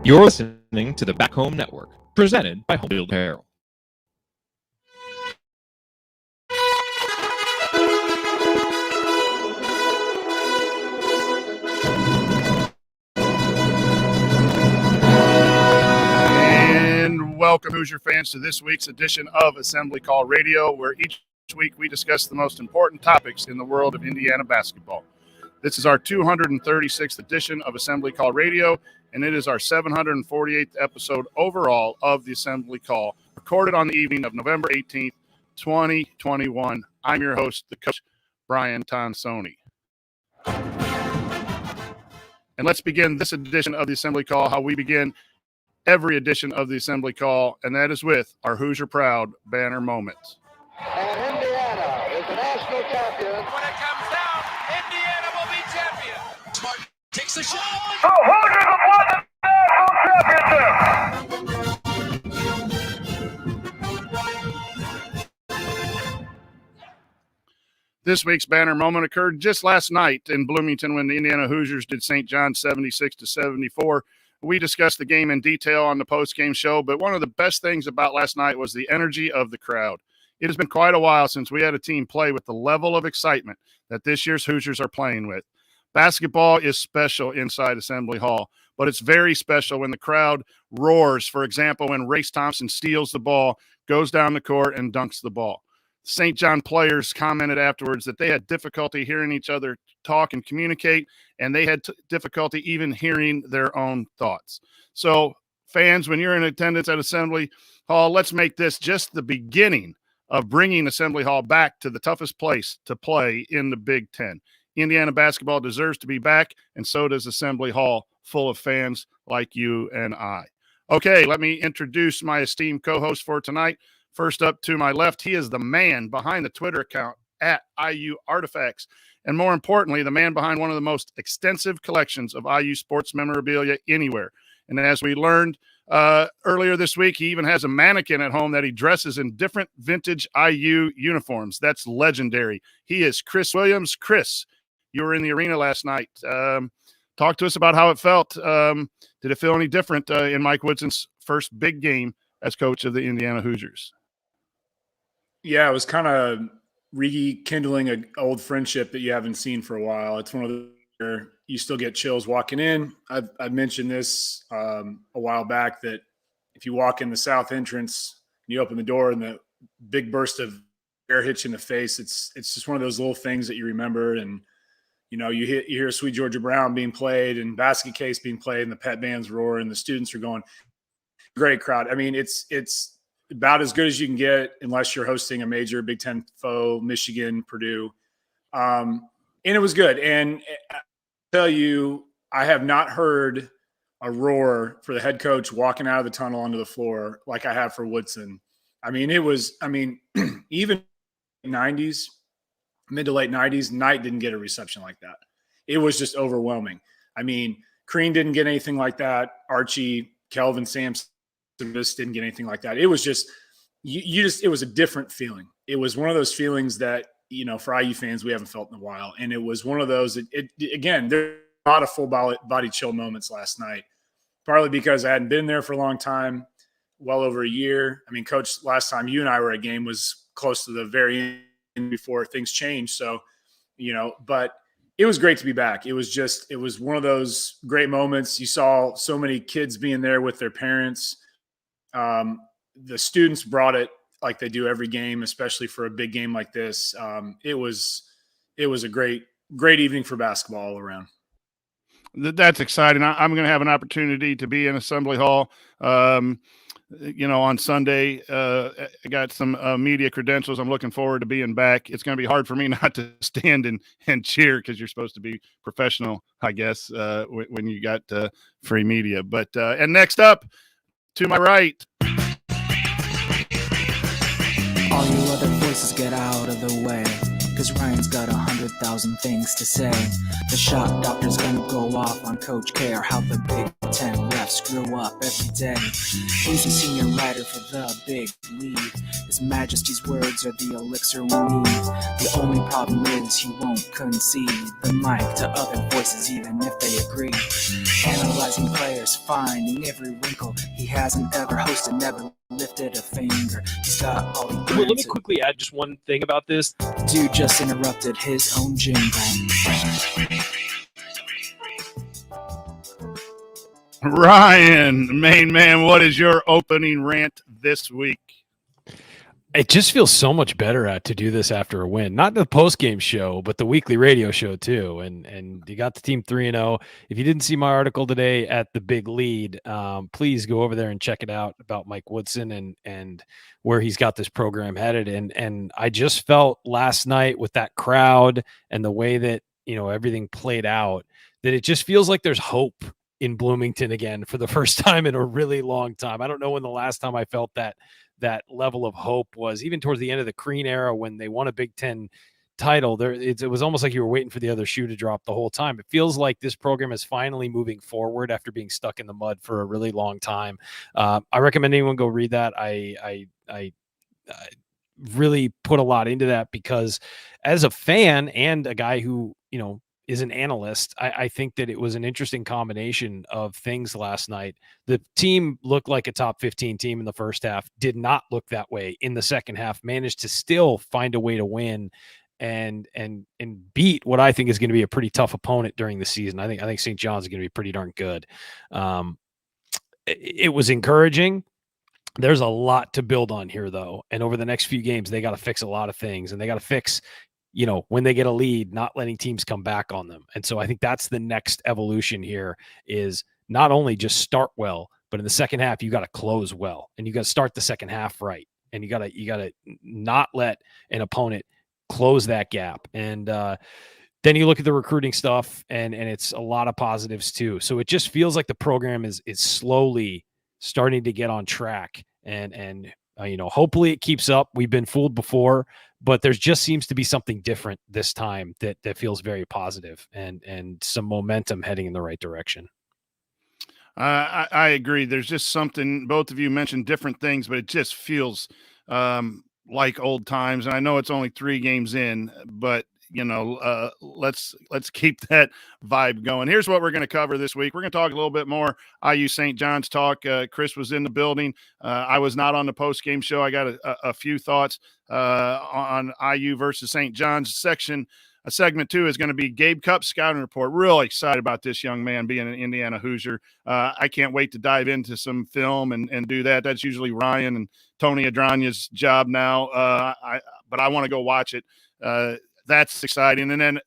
You're listening to the Back Home Network, presented by Home Field Apparel. And welcome, Hoosier fans, to this week's edition of Assembly Call Radio, where each week we discuss the most important topics in the world of Indiana basketball. This is our 236th edition of Assembly Call Radio, and it is our 748th episode overall of the Assembly Call, recorded on the evening of November 18th, 2021. I'm your host, the coach, Brian Tonsoni. And let's begin this edition of the Assembly Call how we begin every edition of the Assembly Call, and that is with our Hoosier Proud banner moments. And Indiana is the national champion. When it comes down, Indiana will be champion. Smart takes the shot. The Hoosiers have won the national championship. This week's banner moment occurred just last night in Bloomington when the Indiana Hoosiers did St. John 76-74. We discussed the game in detail on the post-game show, but one of the best things about last night was the energy of the crowd. It has been quite a while since we had a team play with the level of excitement that this year's Hoosiers are playing with. Basketball is special inside Assembly Hall, but it's very special when the crowd roars. For example, when Race Thompson steals the ball, goes down the court, and dunks the ball. St. John players commented afterwards that they had difficulty hearing each other talk and communicate, and they had difficulty even hearing their own thoughts. So, fans, when you're in attendance at Assembly Hall, let's make this just the beginning of bringing Assembly Hall back to the toughest place to play in the Big Ten. Indiana basketball deserves to be back, and so does Assembly Hall, full of fans like you and I. Okay, let me introduce my esteemed co-host for tonight. First up to my left, he is the man behind the Twitter account at IU Artifacts, and more importantly, the man behind one of the most extensive collections of IU sports memorabilia anywhere. And as we learned earlier this week, he even has a mannequin at home that he dresses in different vintage IU uniforms. That's legendary. He is Chris Williams. Chris, you were in the arena last night. Talk to us about how it felt. Did it feel any different in Mike Woodson's first big game as coach of the Indiana Hoosiers? Yeah, it was kind of rekindling an old friendship that you haven't seen for a while. It's one of the where you still get chills walking in. I've mentioned this a while back that if you walk in the south entrance, you open the door and the big burst of air hits you in the face. It's just one of those little things that you remember. And you know, you hear Sweet Georgia Brown being played and Basket Case being played, and the pet bands roar, and the students are going. Great crowd. I mean, it's about as good as you can get unless you're hosting a major Big Ten foe, Michigan, Purdue. And it was good. And I tell you, I have not heard a roar for the head coach walking out of the tunnel onto the floor like I have for Woodson. I mean, even 90s, mid to late 90s, Knight didn't get a reception like that. It was just overwhelming. I mean, Crean didn't get anything like that. Archie, Kelvin Sampson just didn't get anything like that. It was just, it was a different feeling. It was one of those feelings that, you know, for IU fans, we haven't felt in a while. And it was one of those, again, there were a lot of full body chill moments last night, partly because I hadn't been there for a long time, well over a year. I mean, Coach, last time you and I were at a game was close to the very end before things changed. So, you know, but it was great to be back. It was one of those great moments. You saw so many kids being there with their parents. The students brought it like they do every game, especially for a big game like this. It was a great evening for basketball all around. That's exciting. I'm going to have an opportunity to be in Assembly Hall, you know, on Sunday. I got some media credentials. I'm looking forward to being back. It's going to be hard for me not to stand and cheer because you're supposed to be professional, I guess, when you got free media. But and next up, to my right. All you other voices get out of the way, 'cause Ryan's got 100,000 things to say. The shock doctor's gonna go off on Coach K, or how the Big Ten refs screw up every day. He's the senior writer for the Big League. His Majesty's words are the elixir we need. The only problem is he won't concede the mic to other voices, even if they agree. Analyze analyzing players, finding every wrinkle. He hasn't ever hosted, never lifted a finger. He's got all the Well, let me answers. quickly add just one thing about this. Dude just interrupted his own jingle. Ryan, main man, what is your opening rant this week? It just feels so much better to do this after a win. Not the post-game show, but the weekly radio show too. And you got the team 3-0. If you didn't see my article today at the Big Lead, please go over there and check it out about Mike Woodson and where he's got this program headed. And I just felt last night with that crowd and the way that, everything played out, that it just feels like there's hope in Bloomington again for the first time in a really long time. I don't know when the last time I felt that level of hope was, even towards the end of the Crean era when they won a Big Ten title. It was almost like you were waiting for the other shoe to drop the whole time. It feels like this program is finally moving forward after being stuck in the mud for a really long time. I recommend anyone go read that. I really put a lot into that because as a fan and a guy who, is an analyst, I think that it was an interesting combination of things last night. The team looked like a top 15 team in the first half, did not look that way in the second half, managed to still find a way to win and beat what I think is going to be a pretty tough opponent during the season. I think St. John's is going to be pretty darn good. It was encouraging. There's a lot to build on here, though. And over the next few games, they got to fix a lot of things, and they got to fix when they get a lead, not letting teams come back on them. And so I think that's the next evolution here is not only just start well, but in the second half, you got to close well, and you got to start the second half right. And you got to not let an opponent close that gap. And then you look at the recruiting stuff and it's a lot of positives too. So it just feels like the program is slowly starting to get on track and hopefully it keeps up. We've been fooled before, but there just seems to be something different this time that feels very positive and some momentum heading in the right direction. I agree. There's just something, both of you mentioned different things, but it just feels like old times. And I know it's only 3 games in, but let's keep that vibe going. Here's what we're going to cover this week. We're going to talk a little bit more IU St. John's talk. Chris was in the building. I was not on the post-game show. I got a few thoughts on IU versus St. John's section. Segment 2 is going to be Gabe Cup scouting report. Really excited about this young man being an Indiana Hoosier. I can't wait to dive into some film and do that. That's usually Ryan and Tony Adranya's job now. But I want to go watch it. That's exciting. And then,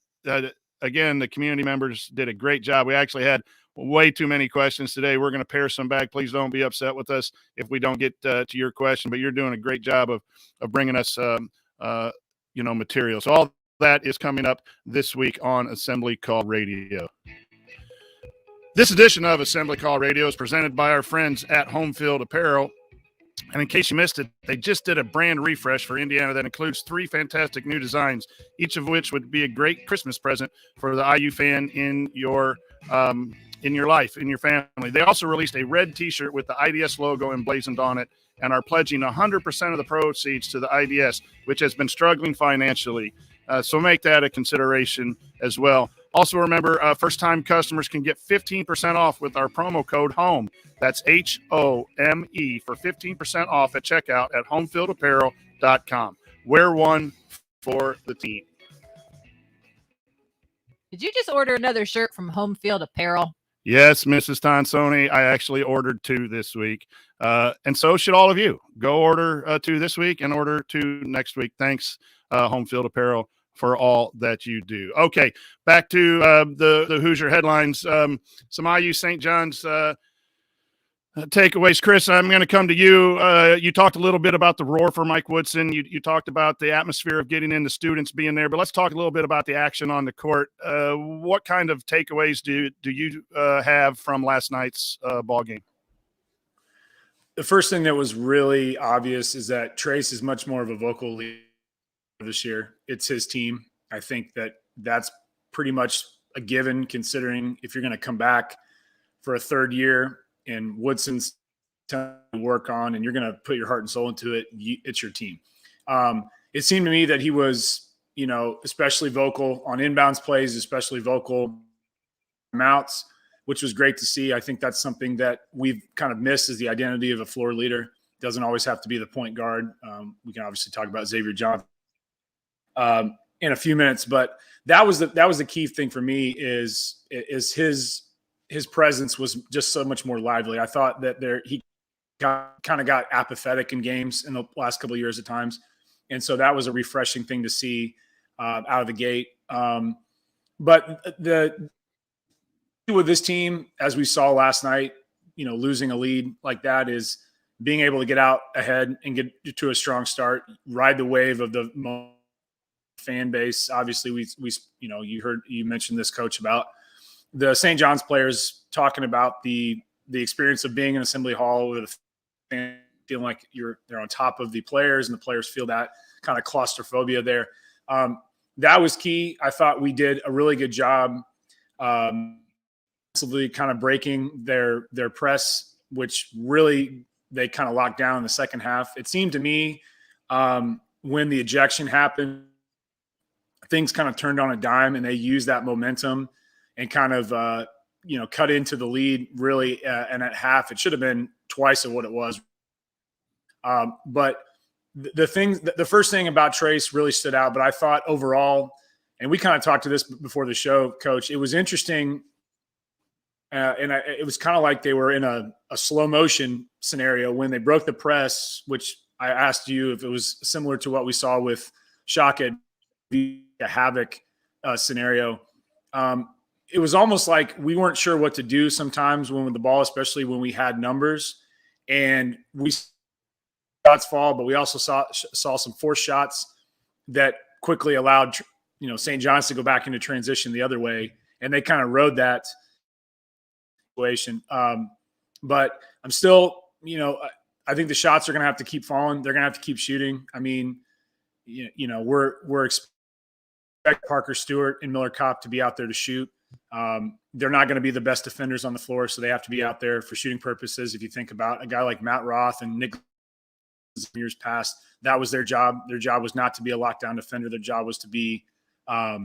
again, the community members did a great job. We actually had way too many questions today. We're going to pare some back. Please don't be upset with us if we don't get to your question, but you're doing a great job of bringing us, material. So all that is coming up this week on Assembly Call Radio. This edition of Assembly Call Radio is presented by our friends at Home Field Apparel. And in case you missed it, they just did a brand refresh for Indiana that includes 3 fantastic new designs, each of which would be a great Christmas present for the IU fan in your life, in your family. They also released a red T-shirt with the IDS logo emblazoned on it and are pledging 100% of the proceeds to the IDS, which has been struggling financially. So make that a consideration as well. Also, remember, first-time customers can get 15% off with our promo code HOME. That's HOME for 15% off at checkout at homefieldapparel.com. Wear one for the team. Did you just order another shirt from Home Field Apparel? Yes, Mrs. Tonsoni, I actually ordered 2 this week. And so should all of you. Go order 2 this week and order 2 next week. Thanks, Home Field Apparel, for all that you do. Okay, back to the Hoosier headlines. Some IU St. John's takeaways. Chris, I'm going to come to you. You talked a little bit about the roar for Mike Woodson. You talked about the atmosphere of getting in, the students being there, but let's talk a little bit about the action on the court. What kind of takeaways do you have from last night's ball game? The first thing that was really obvious is that Trace is much more of a vocal leader this year. It's his team. I think that's pretty much a given, considering if you're going to come back for a third year and Woodson's to work on and you're going to put your heart and soul into it, it's your team. It seemed to me that he was, especially vocal on inbounds plays, especially vocal mouths. which was great to see. I think that's something that we've kind of missed, is the identity of a floor leader. Doesn't always have to be the point guard. We can obviously talk about Xavier Johnson in a few minutes, but that was the key thing for me is his presence was just so much more lively. I thought that he kind of got apathetic in games in the last couple of years at times, and so that was a refreshing thing to see out of the gate. But with this team, as we saw last night, losing a lead like that is being able to get out ahead and get to a strong start, ride the wave of the fan base. Obviously, you mentioned this, Coach, about the St. John's players talking about the experience of being in Assembly Hall with a fan feeling like they're on top of the players, and the players feel that kind of claustrophobia there. That was key. I thought we did a really good job kind of breaking their press, which really they kind of locked down in the second half. It seemed to me when the ejection happened, things kind of turned on a dime, and they used that momentum and kind of cut into the lead really. And at half, it should have been twice of what it was. But the first thing about Trace really stood out. But I thought overall, and we kind of talked to this before the show, Coach, it was interesting. It was kind of like they were in a slow motion scenario when they broke the press, which I asked you if it was similar to what we saw with Shaka, the Havoc scenario. It was almost like we weren't sure what to do sometimes when the ball, especially when we had numbers, and we saw shots fall, but we also saw some forced shots that quickly allowed St. John's to go back into transition the other way, and they kind of rode that situation. But I'm still, I think the shots are going to have to keep falling. They're going to have to keep shooting. I mean, we're expecting Parker Stewart and Miller Kopp to be out there to shoot. They're not going to be the best defenders on the floor, so they have to be out there for shooting purposes. If you think about a guy like Matt Roth and Nick years past, that was their job. Their job was not to be a lockdown defender. Their job was to be a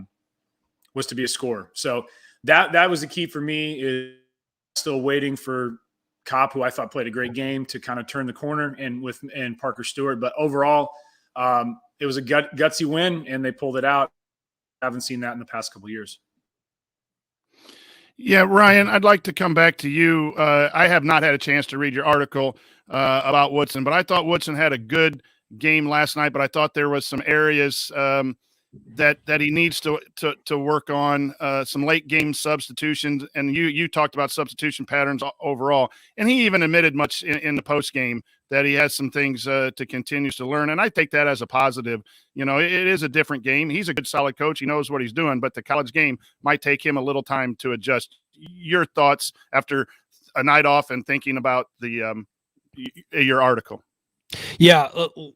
scorer. So that was the key for me. Is still waiting for Kopp, who I thought played a great game, to kind of turn the corner, and Parker Stewart. But overall, it was a gutsy win, and they pulled it out. I haven't seen that in the past couple of years. Yeah, Ryan, I'd like to come back to you. I have not had a chance to read your article about Woodson, but I thought Woodson had a good game last night, but I thought there was some areas that he needs to work on, some late game substitutions. And you talked about substitution patterns overall, and he even admitted much in the post game that he has some things to continue to learn. And I take that as a positive. It is a different game. He's a good, solid coach. He knows what he's doing, but the college game might take him a little time to adjust. Your thoughts after a night off and thinking about your article? Yeah,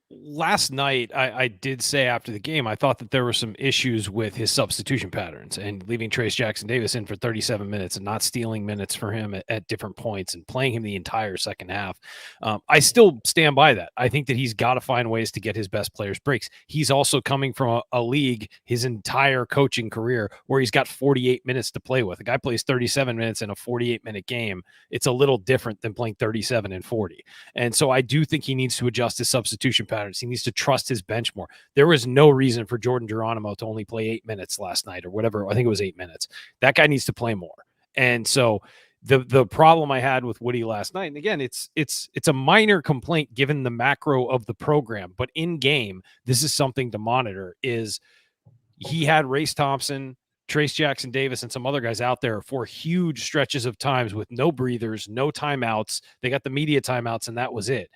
last night I did say after the game I thought that there were some issues with his substitution patterns and leaving Trace Jackson Davis in for 37 minutes and not stealing minutes for him at different points and playing him the entire second half. I still stand by that. I think that he's got to find ways to get his best players breaks. He's also coming from a league his entire coaching career where he's got 48 minutes to play with. A guy plays 37 minutes in a 48-minute game. It's a little different than playing 37 and 40. And so I do think he needs to adjust his substitution patterns. He needs to trust his bench more. There was no reason for Jordan Geronimo to only play 8 minutes last night or whatever. I think it was 8 minutes. That guy needs to play more. And so the problem I had with Woody last night, and again, it's a minor complaint given the macro of the program, but in game, this is something to monitor, is he had Race Thompson, Trace Jackson Davis, and some other guys out there for huge stretches of times with no breathers, no timeouts. They got the media timeouts, and that was it.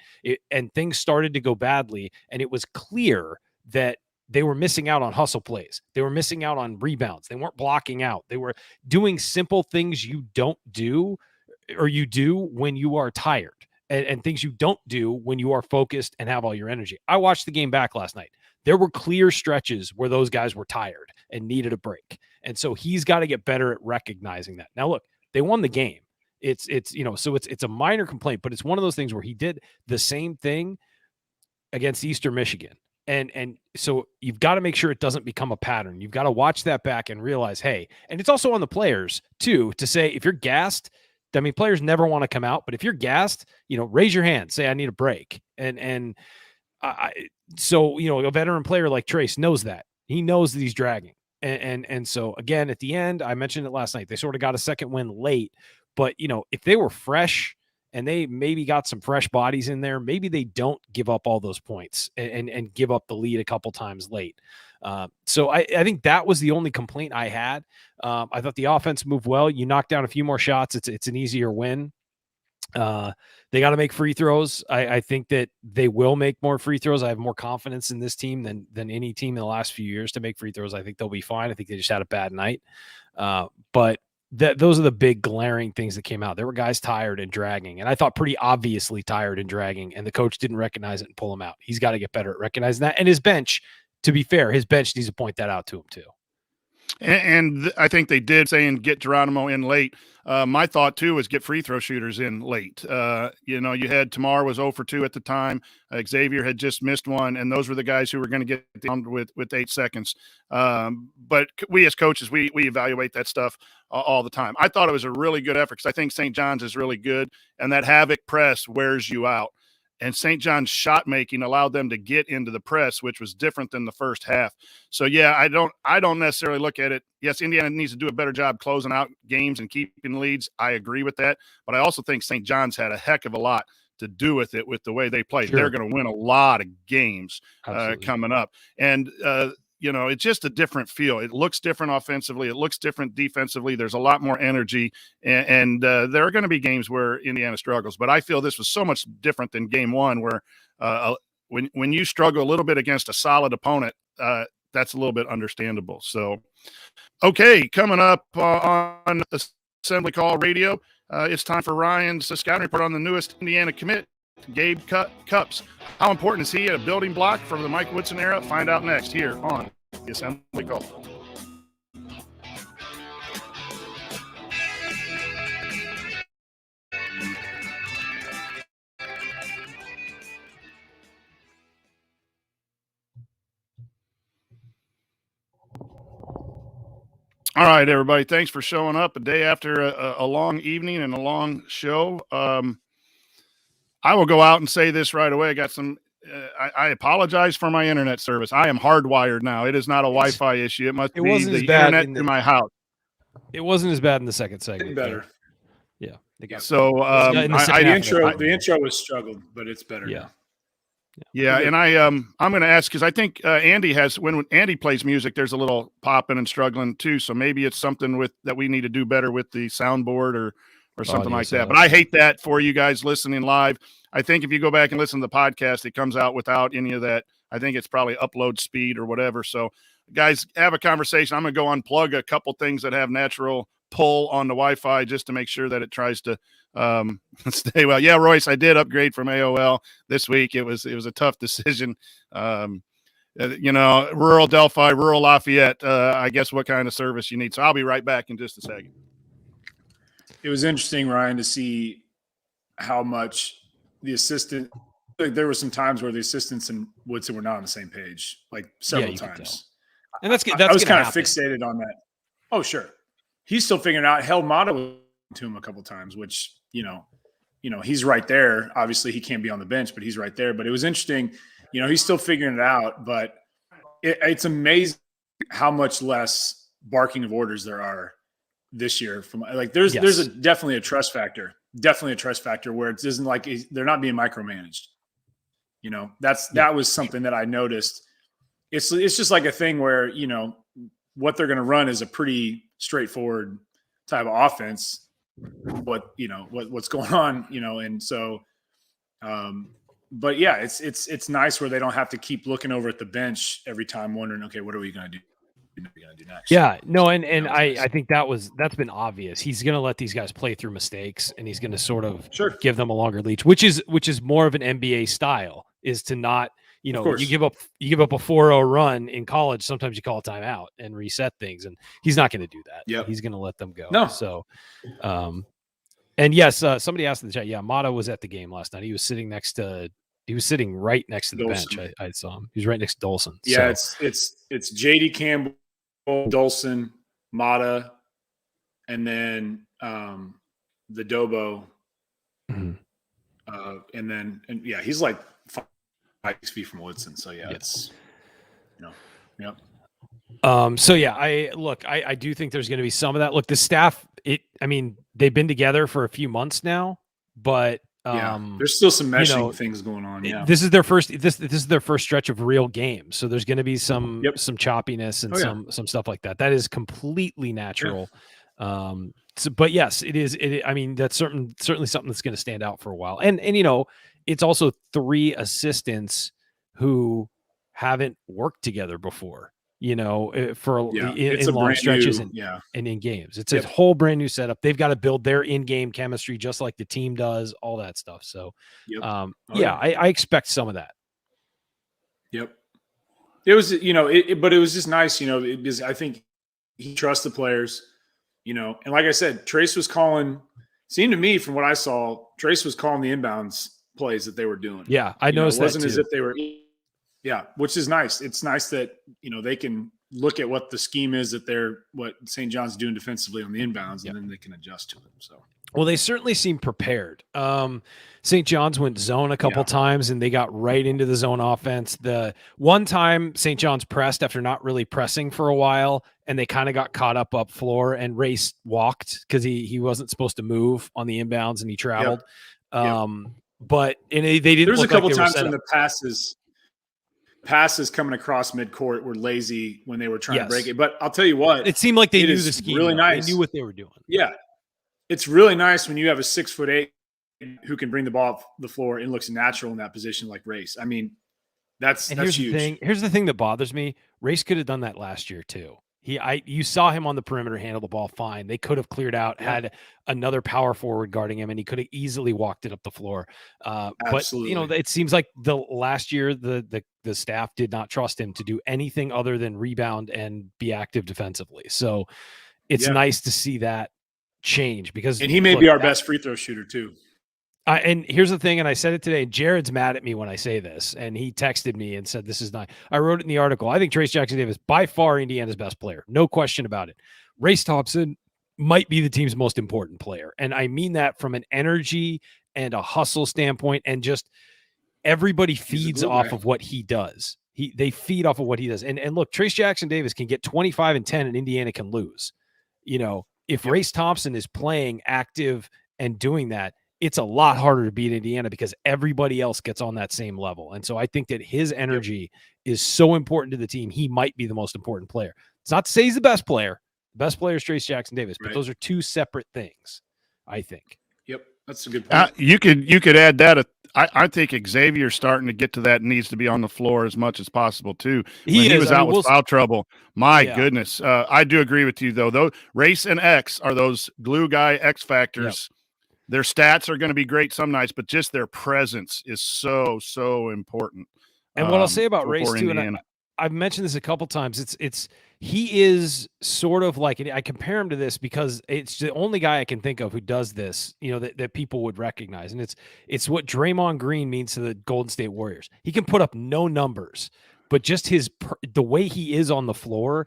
And things started to go badly, and it was clear that they were missing out on hustle plays. They were missing out on rebounds. They weren't blocking out. They were doing simple things you don't do, or you do when you are tired, and things you don't do when you are focused and have all your energy. I watched the game back last night. There were clear stretches where those guys were tired and needed a break. And so he's got to get better at recognizing that. Now, look, they won the game. It's a minor complaint, but it's one of those things where he did the same thing against Eastern Michigan. And so you've got to make sure it doesn't become a pattern. You've got to watch that back and realize, hey, and it's also on the players too, to say, if you're gassed, I mean, players never want to come out, but if you're gassed, raise your hand, say, I need a break. So, a veteran player like Trace knows that. He knows that he's dragging. And so again, at the end, I mentioned it last night, they sort of got a second win late, but if they were fresh and they maybe got some fresh bodies in there, maybe they don't give up all those points and give up the lead a couple times late. So I think that was the only complaint I had. I thought the offense moved well. You knock down a few more shots, it's an easier win. They got to make free throws. I think that they will make more free throws. I have more confidence in this team than any team in the last few years to make free throws. I think they'll be fine. I think they just had a bad night. But those are the big glaring things that came out. There were guys tired and dragging, and I thought pretty obviously tired and dragging, and the coach didn't recognize it and pull him out. He's got to get better at recognizing that. And his bench, to be fair, his bench needs to point that out to him too. And I think they did say and get Geronimo in late. My thought too was get free throw shooters in late. You had Tamar was 0 for 2 at the time. Xavier had just missed one, and those were the guys who were going to get down with 8 seconds. But we as coaches, we evaluate that stuff all the time. I thought it was a really good effort because I think St. John's is really good, and that havoc press wears you out. And St. John's shot making allowed them to get into the press, which was different than the first half. So yeah, I don't necessarily look at it. Yes, Indiana needs to do a better job closing out games and keeping leads. I agree with that, but I also think St. John's had a heck of a lot to do with it with the way they played. Sure. They're going to win a lot of games coming up, and it's just a different feel. It looks different offensively. It looks different defensively. There's a lot more energy, and there are going to be games where Indiana struggles. But I feel this was so much different than game one, where when you struggle a little bit against a solid opponent, that's a little bit understandable. So, okay, coming up on Assembly Call Radio, it's time for Ryan's scouting report on the newest Indiana commit, Gabe Cups. How important is he at a building block from the Mike Woodson era? Find out next here on the Assembly Call. All right, everybody. Thanks for showing up a day after a long evening and a long show. I will go out and say this right away. I got some. I apologize for my internet service. I am hardwired now. It is not a Wi-Fi issue. It must be the internet in my house. It wasn't as bad in the second segment. Better. Yeah. So the intro was struggled, but it's better. Yeah. Yeah, and I'm going to ask because I think Andy has when Andy plays music, there's a little popping and struggling too. So maybe it's something that we need to do better with the soundboard or something like that. But I hate that for you guys listening live. I think if you go back and listen to the podcast, it comes out without any of that. I think it's probably upload speed or whatever. So guys, have a conversation. I'm going to go unplug a couple things that have natural pull on the Wi-Fi just to make sure that it tries to stay well. Yeah, Royce, I did upgrade from AOL this week. It was a tough decision. Rural Delphi, rural Lafayette, I guess what kind of service you need. So I'll be right back in just a second. It was interesting, Ryan, to see how much the assistant, there were some times where the assistants and Woodson were not on the same page, like several times. And that's I was kind of fixated on that. Oh, sure. He's still figuring out. Held Motto to him a couple times, which, he's right there. Obviously, he can't be on the bench, but he's right there. But it was interesting. He's still figuring it out. But it's amazing how much less barking of orders there are this year. There's definitely a trust factor. Definitely a trust factor where it isn't like they're not being micromanaged. That was something that I noticed. It's just like a thing where, what they're going to run is a pretty straightforward type of offense. What's going on, and so, but yeah, it's nice where they don't have to keep looking over at the bench every time wondering, okay, what are we going to do? Next? Yeah, no, and I think that's been obvious. He's going to let these guys play through mistakes, and he's going to sort of give them a longer leash, which is more of an NBA style, is to not. You give up a 4-0 run in college. Sometimes you call a timeout and reset things, and he's not going to do that. Yeah, he's going to let them go. No. So, and yes, somebody asked in the chat. Yeah, Motto was at the game last night. He was sitting next to He was sitting right next to the Dolson. bench. I saw him. He was right next to Dolson. Yeah, so. it's J.D. Campbell, Dolson, Mata, and then the Dobo. Mhm. And he's like 5 feet from Woodson. So it's yep. I do think there's going to be some of that. Look, the staff, they've been together for a few months now, but there's still some meshing things going on. Yeah, this is their first. This is their first stretch of real games, so there's going to be some choppiness and some stuff like that. That is completely natural. Yeah. But yes, it is. That's certainly something that's going to stand out for a while. And it's also 3 assistants who haven't worked together before. In long stretches and in games. It's a whole brand new setup. They've got to build their in-game chemistry just like the team does, all that stuff. So, I expect some of that. Yep. It was, but it was just nice, because I think he trusts the players, and like I said, Trace was seemed to me from what I saw, Trace was calling the inbounds plays that they were doing. Yeah, I noticed that. It wasn't as if they were. Yeah, which is nice. It's nice that, they can look at what the scheme is what St. John's doing defensively on the inbounds, and then they can adjust to it. So, well, they certainly seem prepared. St. John's went zone a couple times, and they got right into the zone offense. The one time St. John's pressed after not really pressing for a while, and they kind of got caught up floor, and Race walked because he wasn't supposed to move on the inbounds, and he traveled. But they didn't. There's a couple times when the passes coming across midcourt were lazy when they were trying to break it. But I'll tell you what, it seemed like they knew the scheme. Really nice. They knew what they were doing. Yeah, it's really nice when you have a 6'8" who can bring the ball off the floor and looks natural in that position like Race. That's here's huge. The thing. Here's the thing that bothers me. Race could have done that last year too. You saw him on the perimeter handle the ball fine. They could have cleared out, had another power forward guarding him, and he could have easily walked it up the floor. But it seems like the last year the staff did not trust him to do anything other than rebound and be active defensively. So it's nice to see that change because he may be our best free throw shooter too. And here's the thing, and I said it today, Jared's mad at me when I say this, and he texted me and said, this is not, I wrote it in the article. I think Trace Jackson-Davis, by far Indiana's best player. No question about it. Race Thompson might be the team's most important player. And I mean that from an energy and a hustle standpoint, and just everybody feeds off of what he does. They feed off of what he does. And look, Trace Jackson-Davis can get 25 and 10 and Indiana can lose. If Race Thompson is playing active and doing that, it's a lot harder to beat Indiana because everybody else gets on that same level. And so I think that his energy is so important to the team. He might be the most important player. It's not to say he's the best player. The best player is Trace Jackson-Davis, but those are 2 separate things, I think. Yep. That's a good point. You could add that. I think Xavier's starting to get to that, needs to be on the floor as much as possible too. He was out with foul trouble. My goodness. I do agree with you though. Race and X are those glue guy X factors. Yep. Their stats are going to be great some nights, but just their presence is so important. And what I'll say about Race too, and I've mentioned this a couple times, he is sort of like, I compare him to this because it's the only guy I can think of who does this, that people would recognize. And it's what Draymond Green means to the Golden State Warriors. He can put up no numbers, but just the way he is on the floor,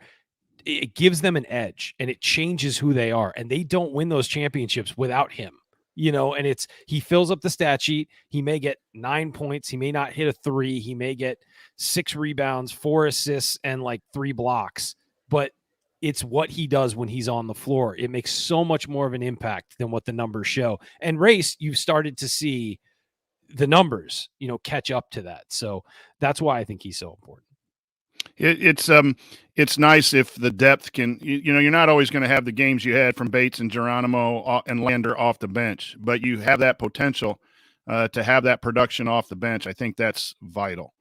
it gives them an edge and it changes who they are. And they don't win those championships without him. And he fills up the stat sheet. He may get 9 points. He may not hit a 3. He may get 6 rebounds, 4 assists, and 3 blocks. But it's what he does when he's on the floor. It makes so much more of an impact than what the numbers show. And Race, you've started to see the numbers, catch up to that. So that's why I think he's so important. It's nice if the depth can, you're not always going to have the games you had from Bates and Geronimo and Lander off the bench, but you have that potential to have that production off the bench. I think that's vital.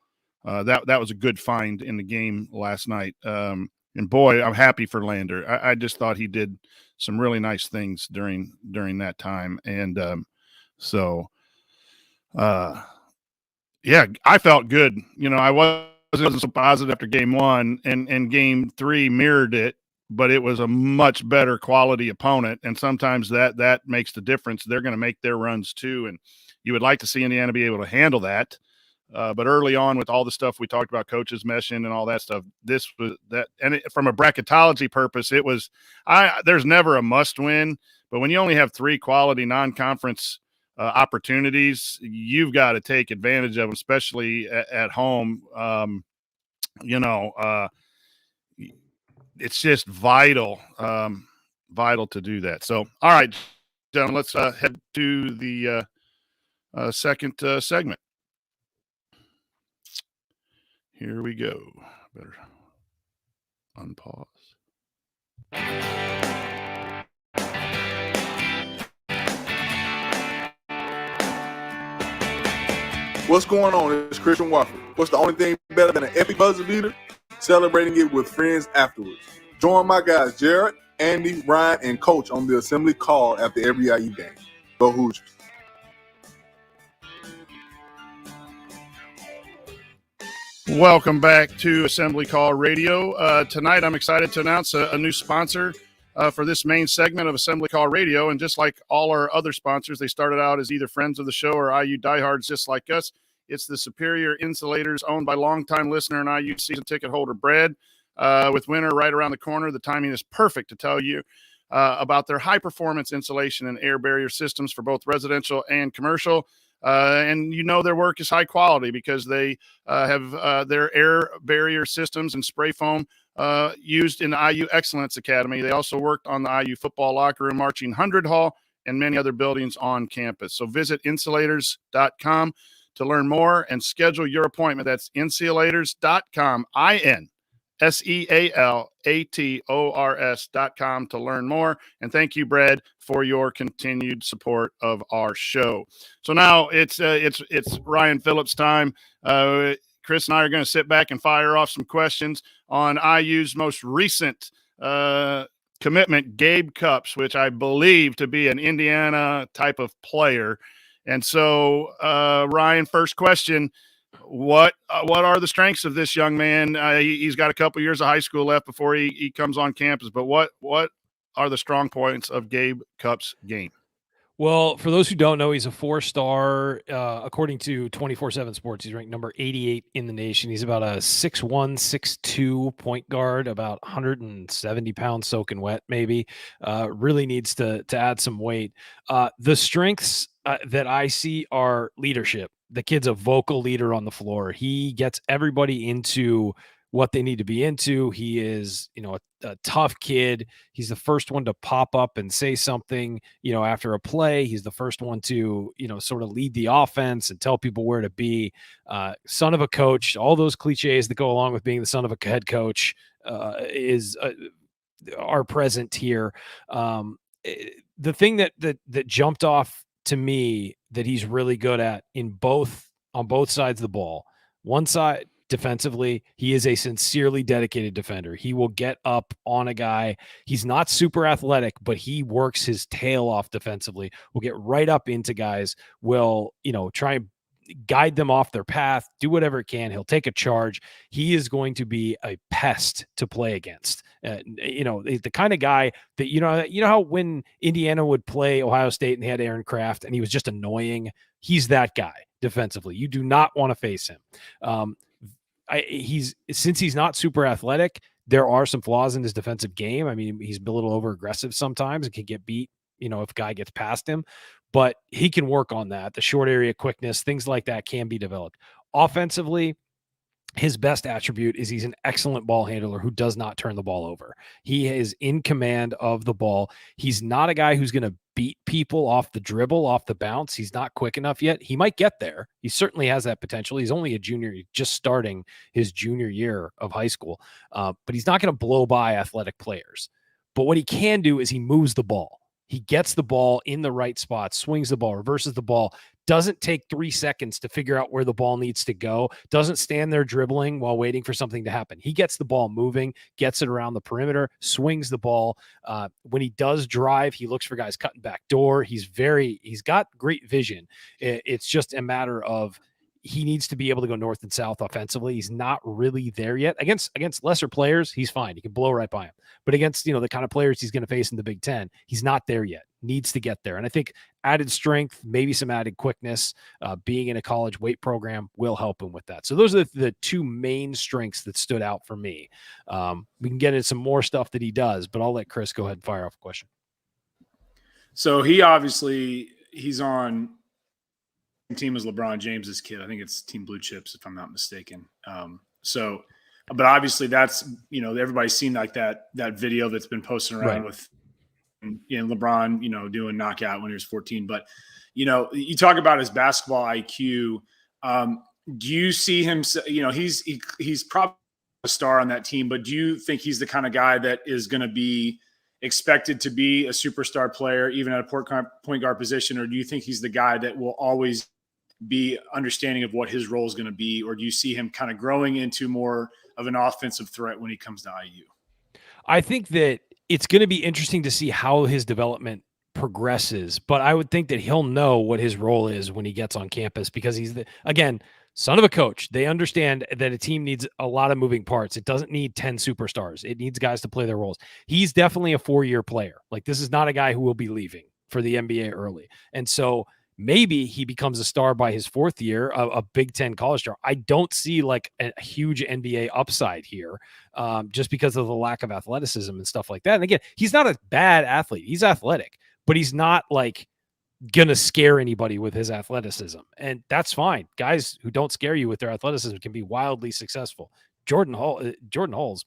That was a good find in the game last night. And boy, I'm happy for Lander. I just thought he did some really nice things during that time. And I felt good. I wasn't so positive after game 1, and game 3 mirrored it, but it was a much better quality opponent. And sometimes that makes the difference. They're going to make their runs too. And you would like to see Indiana be able to handle that. But early on, with all the stuff we talked about, coaches meshing and all that stuff, this was that. And from a bracketology purpose, it was. There's never a must win, but when you only have 3 quality non-conference opportunities, you've got to take advantage of them, especially at home. It's just vital to do that. So, all right, gentlemen, let's head to the second segment. Here we go. Better unpause. What's going on? It's Christian Waffle. What's the only thing better than an epic buzzer beater? Celebrating it with friends afterwards. Join my guys Jared, Andy, Ryan, and Coach on the assembly call after every IU game. Go Hoosiers. Welcome back to Assembly Call Radio. Tonight, I'm excited to announce a new sponsor for this main segment of Assembly Call Radio. And just like all our other sponsors, they started out as either friends of the show or IU diehards just like us. It's the Superior Insulators, owned by longtime listener and IU season ticket holder Brad. With winter right around the corner, the timing is perfect to tell you about their high-performance insulation and air barrier systems for both residential and commercial. And their work is high quality because they have their air barrier systems and spray foam used in the IU Excellence Academy. They also worked on the IU football locker room, marching 100 Hall, and many other buildings on campus. So visit insulators.com to learn more and schedule your appointment. That's insulators.com, INSEALATORS.com to learn more. And thank you, Brad, for your continued support of our show. So now it's Ryan Phillips time. Chris and I are going to sit back and fire off some questions on IU's most recent commitment, Gabe Cupps, which I believe to be an Indiana type of player. And so, Ryan, first question. What are the strengths of this young man? He's got a couple years of high school left before he comes on campus, but what are the strong points of Gabe Cupps' game? Well, for those who don't know, he's a 4-star. According to 24/7 Sports, he's ranked number 88 in the nation. He's about a 6'1", 6'2" point guard, about 170 pounds soaking wet, maybe. Really needs to add some weight. The strengths that I see are leadership. The kid's a vocal leader on the floor. He gets everybody into what they need to be into. He is, a tough kid. He's the first one to pop up and say something, after a play. He's the first one to, sort of lead the offense and tell people where to be. Son of a coach, all those cliches that go along with being the son of a head coach are present here. The thing that jumped off to me that he's really good at on both sides of the ball. One side, defensively, he is a sincerely dedicated defender. He will get up on a guy. He's not super athletic, but he works his tail off defensively. Will get right up into guys, will, try and guide them off their path, do whatever it can. He'll take a charge. He is going to be a pest to play against. The kind of guy that, you know how when Indiana would play Ohio State and they had Aaron Kraft and he was just annoying, he's that guy defensively. You do not want to face him. Since he's not super athletic, there are some flaws in his defensive game. I mean, he's a little over aggressive sometimes and can get beat, if a guy gets past him, but he can work on that. The short area quickness, things like that can be developed. Offensively, his best attribute is he's an excellent ball handler who does not turn the ball over. He is in command of the ball. He's not a guy who's going to beat people off the dribble, off the bounce. He's not quick enough yet. He might get there. He certainly has that potential. He's only a junior, just starting his junior year of high school, but he's not going to blow by athletic players. But what he can do is he moves the ball. He gets the ball in the right spot, swings the ball, reverses the ball, doesn't take 3 seconds to figure out where the ball needs to go, doesn't stand there dribbling while waiting for something to happen. He gets the ball moving, gets it around the perimeter, swings the ball. When he does drive, he looks for guys cutting back door. He's got great vision. It's just a matter of he needs to be able to go north and south offensively. He's not really there yet. Against lesser players, he's fine. He can blow right by him. But against, the kind of players he's going to face in the Big Ten, he's not there yet. Needs to get there. And I think added strength, maybe some added quickness, being in a college weight program will help him with that. So those are the two main strengths that stood out for me. We can get into some more stuff that he does, but I'll let Chris go ahead and fire off a question. So he's on the team as LeBron James's kid. I think it's Team Blue Chips, if I'm not mistaken. But obviously that's, everybody's seen like that video that's been posted around with LeBron, doing knockout when he was 14. But, you talk about his basketball IQ. Do you see him, he's probably a star on that team, but do you think he's the kind of guy that is going to be expected to be a superstar player, even at a point guard position? Or do you think he's the guy that will always be understanding of what his role is going to be? Or do you see him kind of growing into more of an offensive threat when he comes to IU? I think that it's going to be interesting to see how his development progresses, but I would think that he'll know what his role is when he gets on campus, because he's again, son of a coach. They understand that a team needs a lot of moving parts. It doesn't need 10 superstars. It needs guys to play their roles. He's definitely a 4-year player. Like, this is not a guy who will be leaving for the NBA early. And so maybe he becomes a star by his 4th year, a Big Ten college star. I don't see like a huge NBA upside here, just because of the lack of athleticism and stuff like that. And again, he's not a bad athlete. He's athletic, but he's not like going to scare anybody with his athleticism. And that's fine. Guys who don't scare you with their athleticism can be wildly successful. Jordan Hall's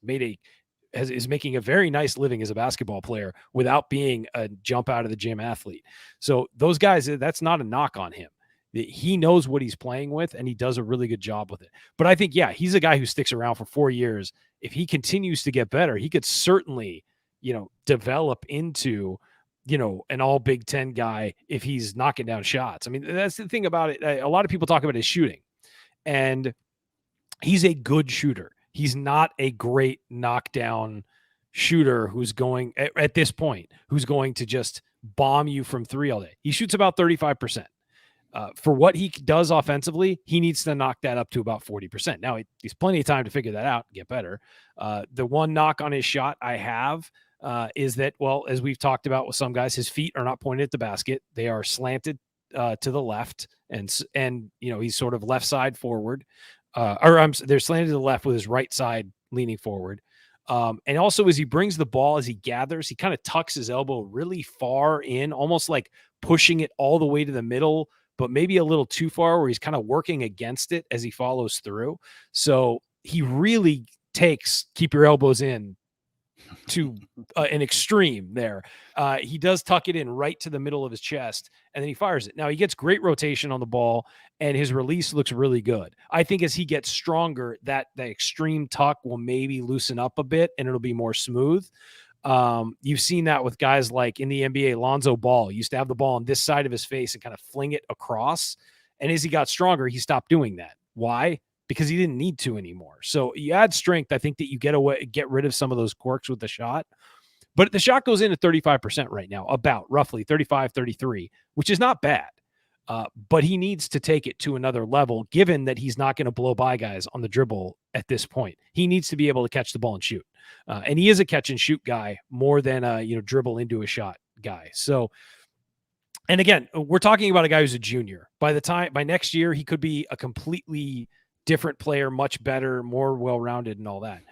is making a very nice living as a basketball player without being a jump out of the gym athlete. So those guys, that's not a knock on him. He knows what he's playing with, and he does a really good job with it. But I think, he's a guy who sticks around for 4 years. If he continues to get better, he could certainly, develop into, an all Big Ten guy if he's knocking down shots. I mean, that's the thing about it. A lot of people talk about his shooting, and he's a good shooter. He's not a great knockdown shooter who's going at this point, who's going to just bomb you from 3 all day. He shoots about 35%. For what he does offensively, he needs to knock that up to about 40%. Now, he's plenty of time to figure that out and get better. The one knock on his shot I have is that, well, as we've talked about with some guys, his feet are not pointed at the basket. They are slanted to the left, and he's sort of left side forward. They're slanted to the left with his right side leaning forward. And also, as he brings the ball, as he gathers, he kind of tucks his elbow really far in, almost like pushing it all the way to the middle, but maybe a little too far, where he's kind of working against it as he follows through. So he really takes keep your elbows in to an extreme there. He does tuck it in right to the middle of his chest, and then he fires it. Now, he gets great rotation on the ball, and his release looks really good. I think as he gets stronger, the extreme tuck will maybe loosen up a bit, and it'll be more smooth. You've seen that with guys like in the NBA, Lonzo Ball. He used to have the ball on this side of his face and kind of fling it across. And as he got stronger, he stopped doing that. Why? Because he didn't need to anymore. So you add strength. I think that you get rid of some of those quirks with the shot. But the shot goes in at 35% right now, about roughly 35, 33, which is not bad. But he needs to take it to another level, given that he's not going to blow by guys on the dribble at this point. He needs to be able to catch the ball and shoot. And he is a catch and shoot guy more than a dribble into a shot guy. So, and again, we're talking about a guy who's a junior. By next year, he could be a completely different player, much better, more well-rounded and all that.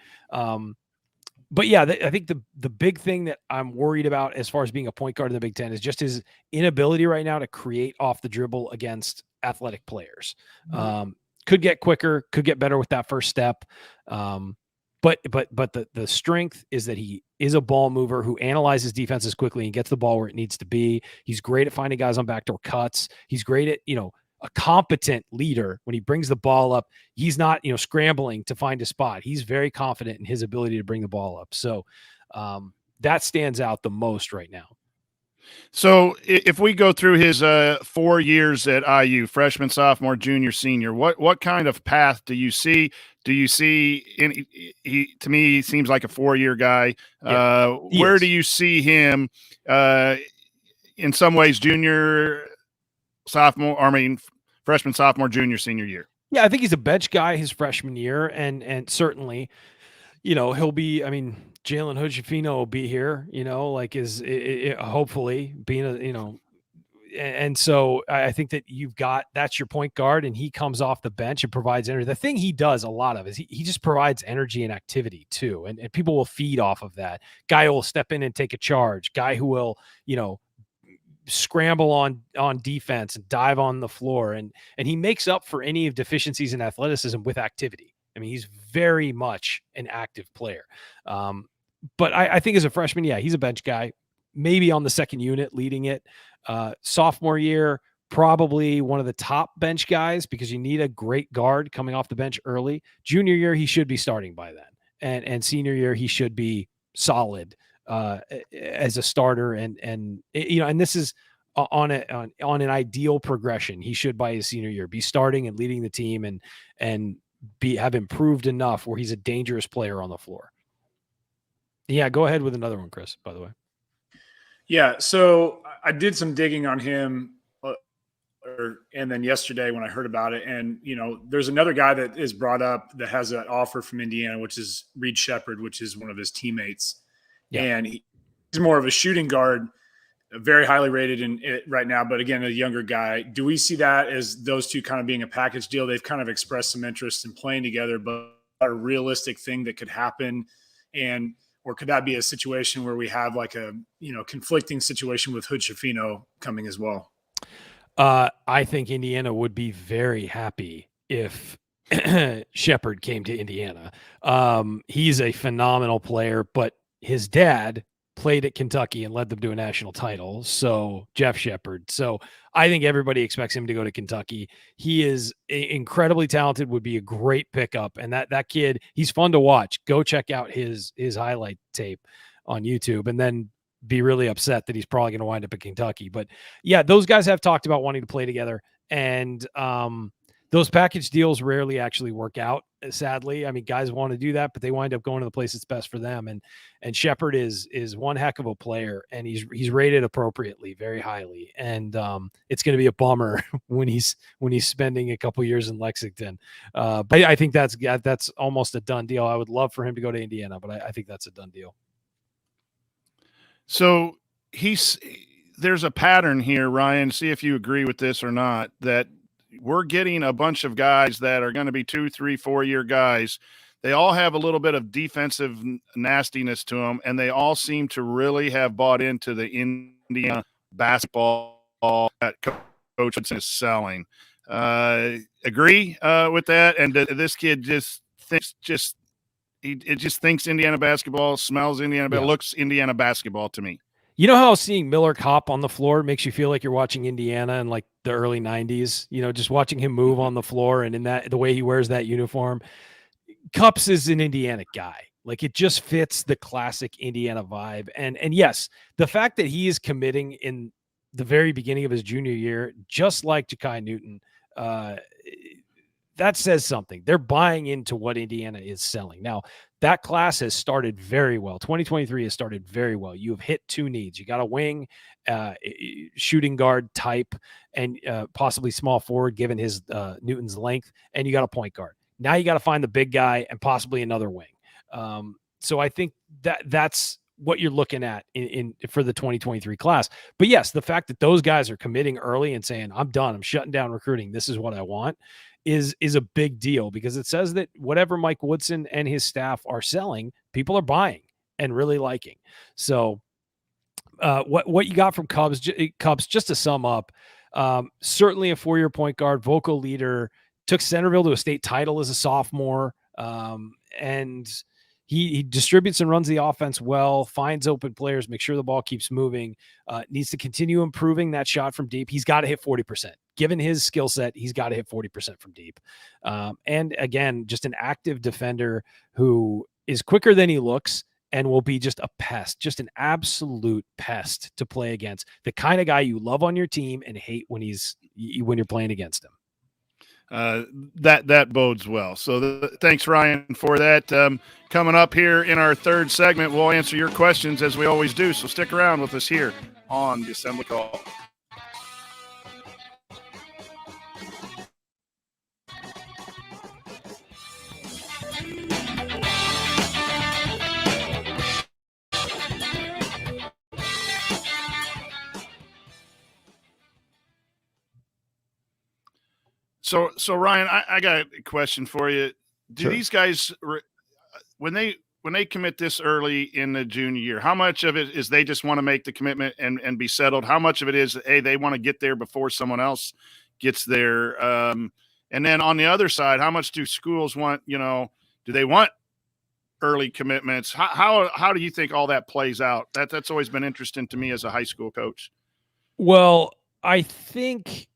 But yeah, I think the big thing that I'm worried about as far as being a point guard in the Big Ten is just his inability right now to create off the dribble against athletic players. Could get quicker, could get better with that first step. But the strength is that he is a ball mover who analyzes defenses quickly and gets the ball where it needs to be. He's great at finding guys on backdoor cuts. He's great at, a competent leader. When he brings the ball up, he's not, scrambling to find a spot. He's very confident in his ability to bring the ball up. So that stands out the most right now. So if we go through his 4 years at IU, freshman, sophomore, junior, senior, what kind of path do you see? Do you see he to me, he seems like a 4-year guy. Yeah, where do you see him in some ways, freshman, sophomore, junior, senior year? Yeah, I think he's a bench guy his freshman year, and certainly, he'll be. I mean, Jalen Hood-Schifino will be here. Like hopefully being and so I think that that's your point guard, and he comes off the bench and provides energy. The thing he does a lot of is he just provides energy and activity too, and people will feed off of that. Guy who will step in and take a charge. Guy who will scramble on defense and dive on the floor, and he makes up for any of deficiencies in athleticism with activity. I mean, he's very much an active player. But I think as a freshman, yeah, he's a bench guy, maybe on the second unit leading it. Sophomore year, probably one of the top bench guys because you need a great guard coming off the bench early. Junior year, he should be starting by then. And senior year, he should be solid as a starter. And this is on an ideal progression. He should, by his senior year, be starting and leading the team and have improved enough where he's a dangerous player on the floor. Yeah, go ahead with another one, Chris, by the way. Yeah, so I did some digging on him, and then yesterday when I heard about it, and there's another guy that is brought up that has an offer from Indiana, which is Reed Shepherd, which is one of his teammates, and he's more of a shooting guard, very highly rated in it right now, but again, a younger guy. Do we see that as those two kind of being a package deal? They've kind of expressed some interest in playing together, but a realistic thing that could happen, or could that be a situation where we have like a conflicting situation with Hood-Schifino coming as well? I think Indiana would be very happy if Shepherd came to Indiana. He's a phenomenal player, but his dad played at Kentucky and led them to a national title. So Jeff Shepherd. So I think everybody expects him to go to Kentucky. He is incredibly talented, would be a great pickup. And that kid, he's fun to watch. Go check out his highlight tape on YouTube and then be really upset that he's probably going to wind up at Kentucky. But yeah, those guys have talked about wanting to play together, and those package deals rarely actually work out, sadly. I mean, guys want to do that, but they wind up going to the place that's best for them. And Shepherd is one heck of a player, and he's rated appropriately, very highly. And it's going to be a bummer when he's spending a couple years in Lexington. But I think that's almost a done deal. I would love for him to go to Indiana, but I think that's a done deal. So there's a pattern here, Ryan. See if you agree with this or not, that we're getting a bunch of guys that are going to be 2, 3, 4-year guys. They all have a little bit of defensive nastiness to them, and they all seem to really have bought into the Indiana basketball that Coach Woodson is selling. Agree with that? And this kid just thinks Indiana basketball, smells Indiana, but looks Indiana basketball to me. You know how seeing Miller Kopp on the floor makes you feel like you're watching Indiana in like the early 90s, just watching him move on the floor and in the way he wears that uniform. Cups is an Indiana guy. Like, it just fits the classic Indiana vibe. And yes, the fact that he is committing in the very beginning of his junior year, just like Ja'Kai Newton, that says something. They're buying into what Indiana is selling. Now, that class has started very well. 2023 has started very well. You have hit two needs. You got a wing, shooting guard type, and possibly small forward given his Newton's length, and you got a point guard. Now you got to find the big guy and possibly another wing. So I think that's what you're looking at for the 2023 class. But yes, the fact that those guys are committing early and saying, I'm done, I'm shutting down recruiting, this is what I want, is a big deal, because it says that whatever Mike Woodson and his staff are selling, people are buying and really liking. So what you got from Cubs, just to sum up, certainly a 4-year point guard, vocal leader, took Centerville to a state title as a sophomore, and he distributes and runs the offense well, finds open players, make sure the ball keeps moving, needs to continue improving that shot from deep. He's got to hit 40%. Given his skill set, he's got to hit 40% from deep. And again, just an active defender who is quicker than he looks and will be just a pest, just an absolute pest to play against. The kind of guy you love on your team and hate when you're playing against him. That bodes well. So thanks, Ryan, for that. Coming up here in our third segment, we'll answer your questions as we always do. So stick around with us here on the Assembly Call. So Ryan, I got a question for you. Do Sure. these guys, when they commit this early in the junior year, how much of it is they just want to make the commitment and be settled? How much of it is, hey, they want to get there before someone else gets there? And then on the other side, how much do schools want? Do they want early commitments? How do you think all that plays out? That's always been interesting to me as a high school coach. Well, I think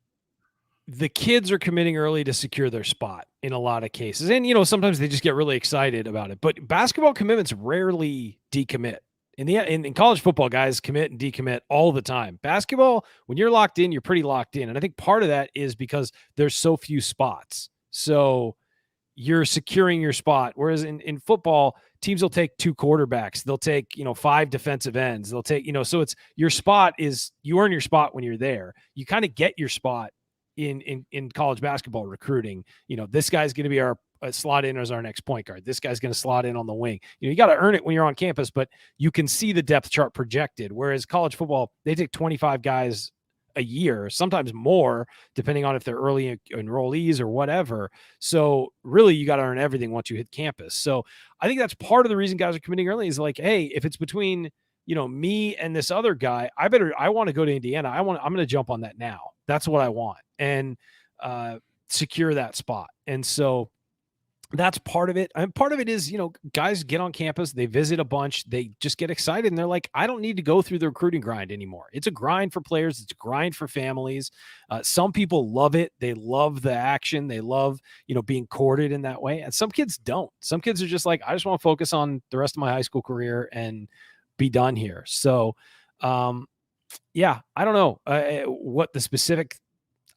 the kids are committing early to secure their spot in a lot of cases. And, sometimes they just get really excited about it. But basketball commitments rarely decommit. In college football, guys commit and decommit all the time. Basketball, when you're locked in, you're pretty locked in. And I think part of that is because there's so few spots. So you're securing your spot. Whereas in football, teams will take 2 quarterbacks. They'll take, 5 defensive ends. They'll take, so it's your spot is you earn your spot when you're there. You kind of get your spot in college basketball recruiting. This guy's going to be our slot in as our next point guard. This guy's going to slot in on the wing. You got to earn it when you're on campus, but you can see the depth chart projected. Whereas college football, they take 25 guys a year, sometimes more, depending on if they're early enrollees or whatever. So really, you got to earn everything once you hit campus. So I think that's part of the reason guys are committing early is like, hey, if it's between me and this other guy, I want to go to Indiana. I'm going to jump on that now. That's what I want and secure that spot. And so that's part of it. And part of it is, guys get on campus, they visit a bunch, they just get excited and they're like, I don't need to go through the recruiting grind anymore. It's a grind for players. It's a grind for families. Some people love it. They love the action. They love, being courted in that way. And some kids don't. Some kids are just like, I just want to focus on the rest of my high school career and be done here. So, I don't know what the specific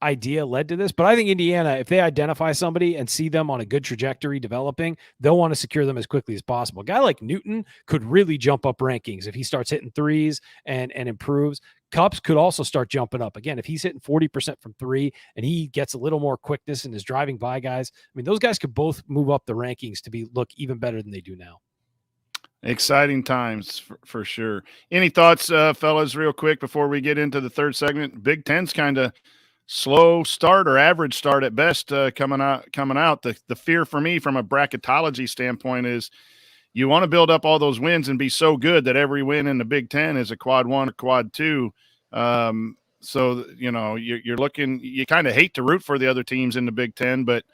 idea led to this, but I think Indiana, if they identify somebody and see them on a good trajectory developing, they'll want to secure them as quickly as possible. A guy like Newton could really jump up rankings if he starts hitting threes and improves. Cups could also start jumping up again if he's hitting 40% from 3 and he gets a little more quickness and is driving by guys. I mean, those guys could both move up the rankings to look even better than they do now. Exciting times for sure. Any thoughts, fellas, real quick before we get into the third segment? Big Ten's kind of slow start or average start at best coming out. The fear for me from a bracketology standpoint is you want to build up all those wins and be so good that every win in the Big Ten is a quad 1 or quad 2. So, you're looking – you kind of hate to root for the other teams in the Big Ten, but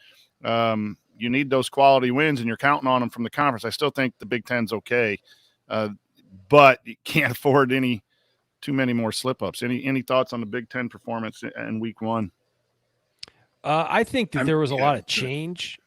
you need those quality wins, and you're counting on them from the conference. I still think the Big Ten's okay, but you can't afford too many more slip-ups. Any thoughts on the Big Ten performance in week 1? I think that there was a lot of change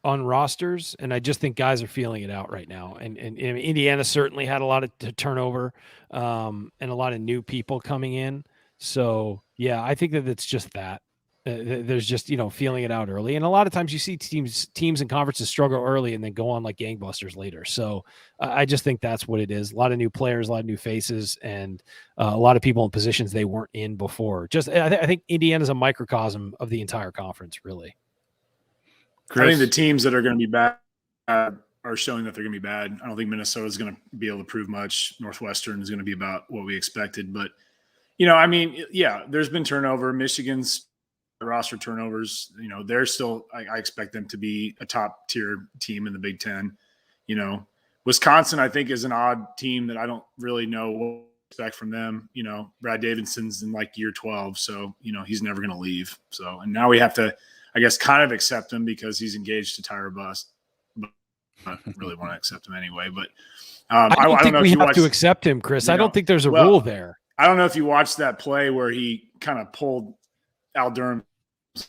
on rosters, and I just think guys are feeling it out right now. And Indiana certainly had a lot of turnover and a lot of new people coming in. So, yeah, I think that it's just that. There's just, feeling it out early. And a lot of times you see teams and conferences struggle early and then go on like gangbusters later. So I just think that's what it is. A lot of new players, a lot of new faces, and a lot of people in positions they weren't in before. I think Indiana's a microcosm of the entire conference, really. Chris? I think the teams that are going to be bad are showing that they're going to be bad. I don't think Minnesota's going to be able to prove much. Northwestern is going to be about what we expected. But, there's been turnover. Michigan's roster turnovers, they're still, I expect them to be a top tier team in the Big Ten. Wisconsin, I think, is an odd team that I don't really know what to expect from them. Brad Davidson's in like year 12, so, he's never going to leave. So, and now we have to, I guess, kind of accept him because he's engaged to Tyra Bust. But I don't really want to accept him anyway. But I don't think we have to accept him, Chris. I don't think there's a rule there. I don't know if you watched that play where he kind of pulled Al Durham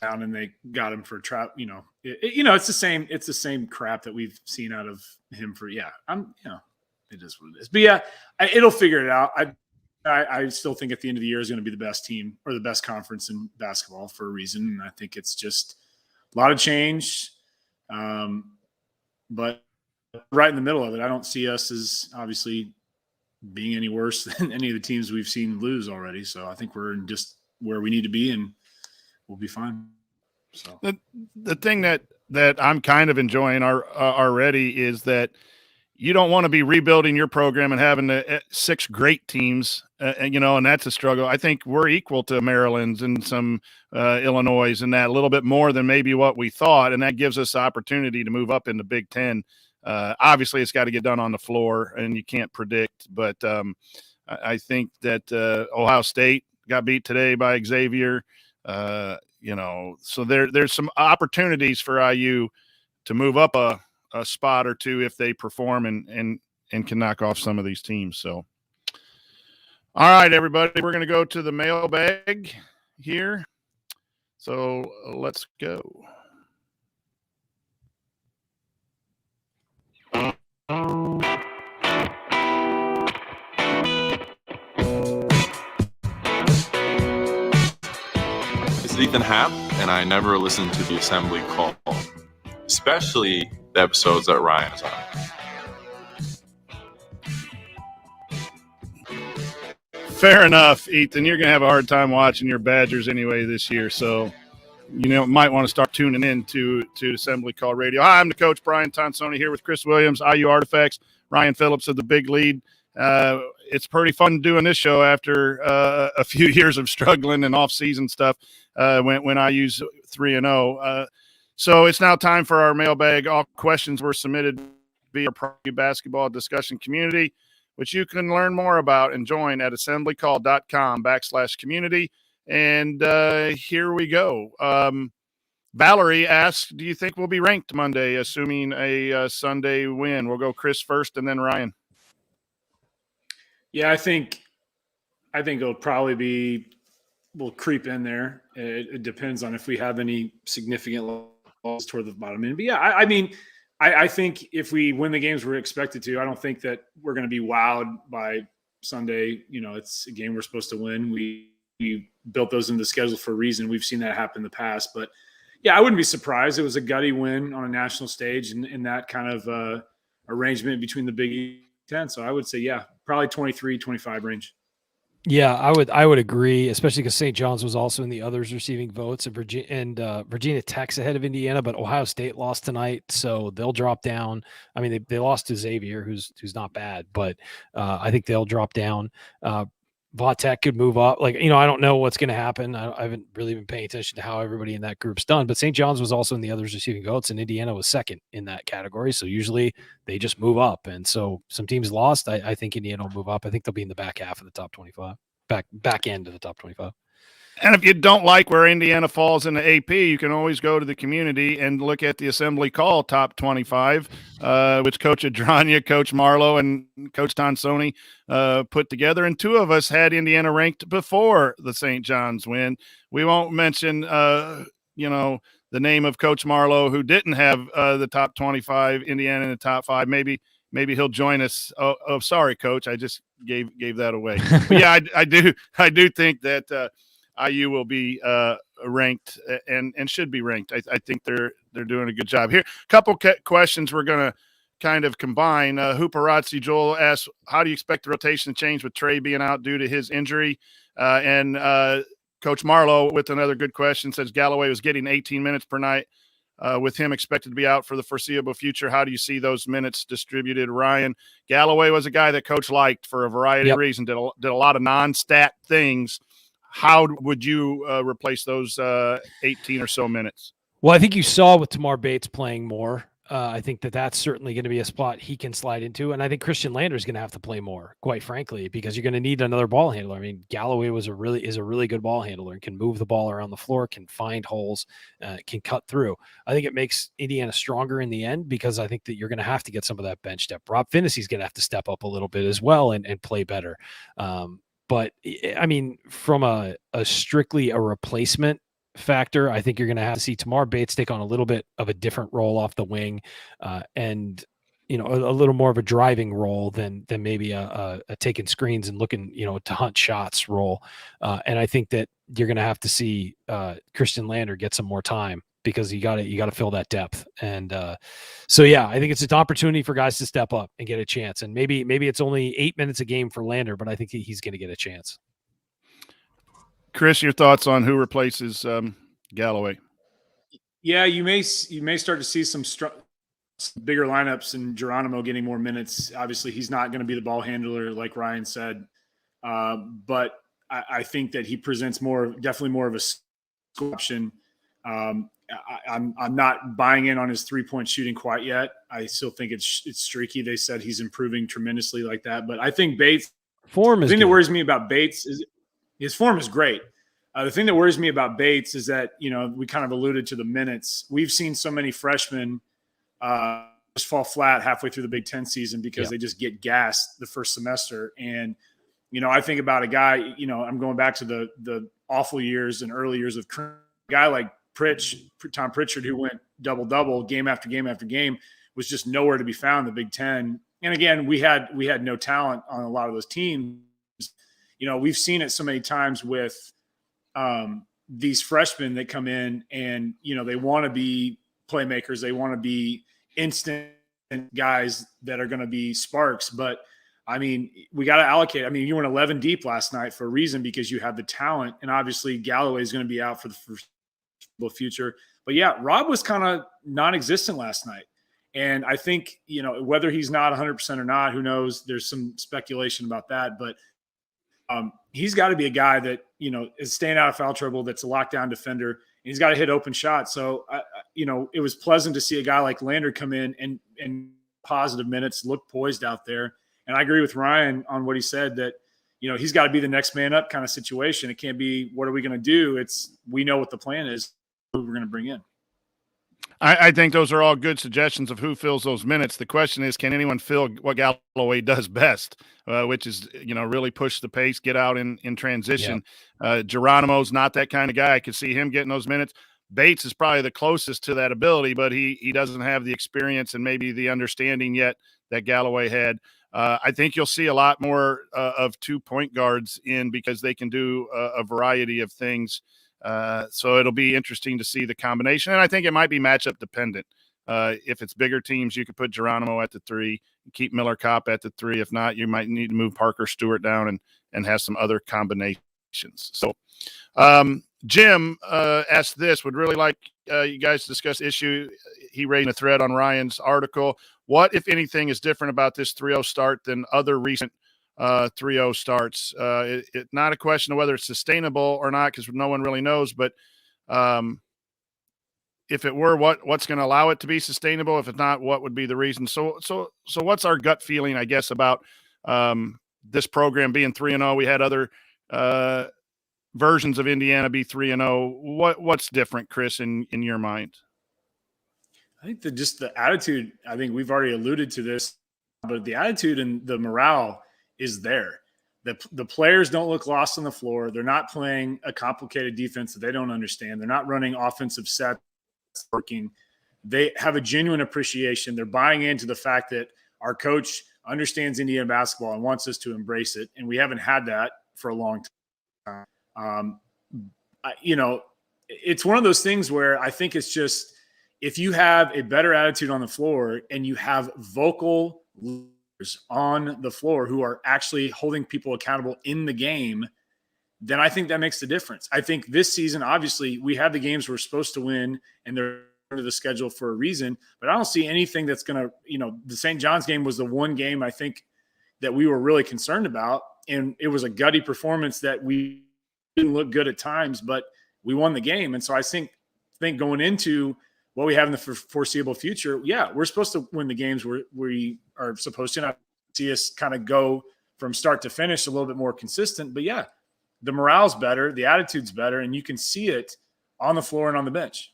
down and they got him for a trap. It's the same crap that we've seen out of him for, it is what it is. But it'll figure it out. I still think at the end of the year is going to be the best team or the best conference in basketball for a reason. And I think it's just a lot of change. But right in the middle of it, I don't see us as obviously being any worse than any of the teams we've seen lose already. So I think we're just where we need to be and we'll be fine. So the thing that I'm kind of enjoying already is that, you don't want to be rebuilding your program and having 6 great teams, and that's a struggle. I think we're equal to Maryland's and some Illinois and that, a little bit more than maybe what we thought, and that gives us the opportunity to move up in the Big Ten. Obviously, it's got to get done on the floor, and you can't predict, but I think that Ohio State got beat today by Xavier. So there's some opportunities for IU to move up a spot or two if they perform and can knock off some of these teams. So, all right, everybody, we're going to go to the mailbag here. So let's go. This is Ethan Happ, and I never listen to the assembly call, especially the episodes that Ryan is on. Fair enough, Ethan. You're going to have a hard time watching your Badgers anyway this year, so might want to start tuning in to Assembly Call Radio. Hi, I'm the coach, Brian Tonsoni, here with Chris Williams, IU Artifacts, Ryan Phillips of the Big Lead. It's pretty fun doing this show after a few years of struggling and off-season stuff when IU's 3-0. So it's now time for our mailbag. All questions were submitted via Pro Basketball Discussion Community, which you can learn more about and join at assemblycall.com/community. And here we go. Valerie asks, do you think we'll be ranked Monday, assuming a Sunday win? We'll go Chris first and then Ryan. Yeah, I think it'll probably we'll creep in there. It depends on if we have any significant losses toward the bottom end. But yeah, I think if we win the games we're expected to, I don't think that we're going to be wowed by Sunday. It's a game we're supposed to win. We built those into the schedule for a reason. We've seen that happen in the past. But, yeah, I wouldn't be surprised. It was a gutty win on a national stage in that kind of arrangement between the Big Ten. So I would say, yeah, probably 23-25 range. Yeah, I would agree, especially because St. John's was also in the others receiving votes, and Virginia Tech's ahead of Indiana, but Ohio State lost tonight, so they'll drop down. I mean, they lost to Xavier, who's not bad, but I think they'll drop down. Tech could move up. I don't know what's going to happen. I haven't really been paying attention to how everybody in that group's done, but St. John's was also in the others receiving votes, and Indiana was second in that category. So usually they just move up. And so some teams lost. I think Indiana will move up. I think they'll be in the back half of the top 25, back end of the top 25. And if you don't like where Indiana falls in the AP, you can always go to the community and look at the Assembly Call top 25, which Coach Adranya, Coach Marlowe, and Coach Tonsoni put together. And two of us had Indiana ranked before the St. John's win. We won't mention, the name of Coach Marlowe, who didn't have the top 25, Indiana in the top 5. Maybe he'll join us. Oh, sorry, Coach. I just gave that away. But yeah, I do think that IU will be ranked and should be ranked. I think they're doing a good job here. A couple questions we're going to kind of combine. Hooperazzi Joel asks, how do you expect the rotation to change with Trey being out due to his injury? And Coach Marlowe with another good question says Galloway was getting 18 minutes per night. With him expected to be out for the foreseeable future, how do you see those minutes distributed, Ryan? Galloway was a guy that Coach liked for a variety of reasons, did a lot of non-stat things. How would you replace those 18 or so minutes? Well, I think you saw with Tamar Bates playing more. I think that's certainly going to be a spot he can slide into. And I think Christian Lander is going to have to play more, quite frankly, because you're going to need another ball handler. I mean, Galloway is a really good ball handler and can move the ball around the floor, can find holes, can cut through. I think it makes Indiana stronger in the end because I think that you're going to have to get some of that bench depth. Rob Finney's going to have to step up a little bit as well and play better. But I mean, from a strictly a replacement factor, I think you're going to have to see Tamar Bates take on a little bit of a different role off the wing, and a little more of a driving role than maybe a taking screens and looking to hunt shots role. And I think that you're going to have to see Christian Lander get some more time because you got to fill that depth. And so yeah, I think it's an opportunity for guys to step up and get a chance. And maybe it's only 8 minutes a game for Lander, but I think he's going to get a chance. Chris, your thoughts on who replaces Galloway? Yeah, you may start to see some bigger lineups and Geronimo getting more minutes. Obviously, he's not going to be the ball handler like Ryan said, but I think that he presents definitely more of a scoring option. I'm not buying in on his 3-point shooting quite yet. I still think it's streaky. They said he's improving tremendously like that, but I think Bates form is the thing good. that worries me about Bates is his form is great. The thing that worries me about Bates is that, we kind of alluded to the minutes. We've seen so many freshmen just fall flat halfway through the Big Ten season because they just get gassed the first semester. And, I think about a guy, I'm going back to the awful years and early years of a guy like Tom Pritchard, who went double-double game after game after game, was just nowhere to be found in the Big Ten. And again, we had no talent on a lot of those teams. We've seen it so many times with these freshmen that come in and, they want to be playmakers. They want to be instant guys that are going to be sparks. But, we got to allocate. You went 11 deep last night for a reason, because you have the talent. And obviously Galloway is going to be out for the foreseeable future. But, yeah, Rob was kind of non-existent last night. And I think, whether he's not 100% or not, who knows? There's some speculation about that. But he's got to be a guy that, is staying out of foul trouble, that's a lockdown defender, and he's got to hit open shots. So, it was pleasant to see a guy like Lander come in and positive minutes, look poised out there. And I agree with Ryan on what he said, that, he's got to be the next man up kind of situation. It can't be, what are we going to do? It's, we know what the plan is, who we're going to bring in. I think those are all good suggestions of who fills those minutes. The question is, can anyone fill what Galloway does best, which is, really push the pace, get out in transition. Yeah. Geronimo's not that kind of guy. I could see him getting those minutes. Bates is probably the closest to that ability, but he doesn't have the experience and maybe the understanding yet that Galloway had. I think you'll see a lot more of 2 point guards in, because they can do a variety of things. So it'll be interesting to see the combination. And I think it might be matchup dependent. If it's bigger teams, you could put Geronimo at the 3, keep Miller Kopp at the 3. If not, you might need to move Parker Stewart down and have some other combinations. So Jim asked this, would really like you guys to discuss issue. He raised a thread on Ryan's article. What, if anything, is different about this 3-0 start than other recent 3-0 starts? It's not a question of whether it's sustainable or not, because no one really knows. But if it were, what's going to allow it to be sustainable? If it's not, what would be the reason? So what's our gut feeling, I guess, about this program being 3-0? We had other versions of Indiana be 3-0. What's different, Chris, in your mind? I think just the attitude. I think we've already alluded to this, but the attitude and the morale is there. The players don't look lost on the floor. They're not playing a complicated defense that they don't understand. They're not running offensive sets working. They have a genuine appreciation. They're buying into the fact that our coach understands Indiana basketball and wants us to embrace it. And we haven't had that for a long time. It's one of those things where I think it's just, if you have a better attitude on the floor and you have vocal leaders on the floor who are actually holding people accountable in the game, then I think that makes the difference. I think this season, obviously, we have the games we're supposed to win, and they're under the schedule for a reason, but I don't see anything that's going to, the St. John's game was the one game I think that we were really concerned about, and it was a gutty performance that we didn't look good at times, but we won the game. And so I think going into what we have in the foreseeable future, we're supposed to win the games where we are supposed to. Not see us kind of go from start to finish a little bit more consistent, but the morale's better, the attitude's better, and you can see it on the floor and on the bench.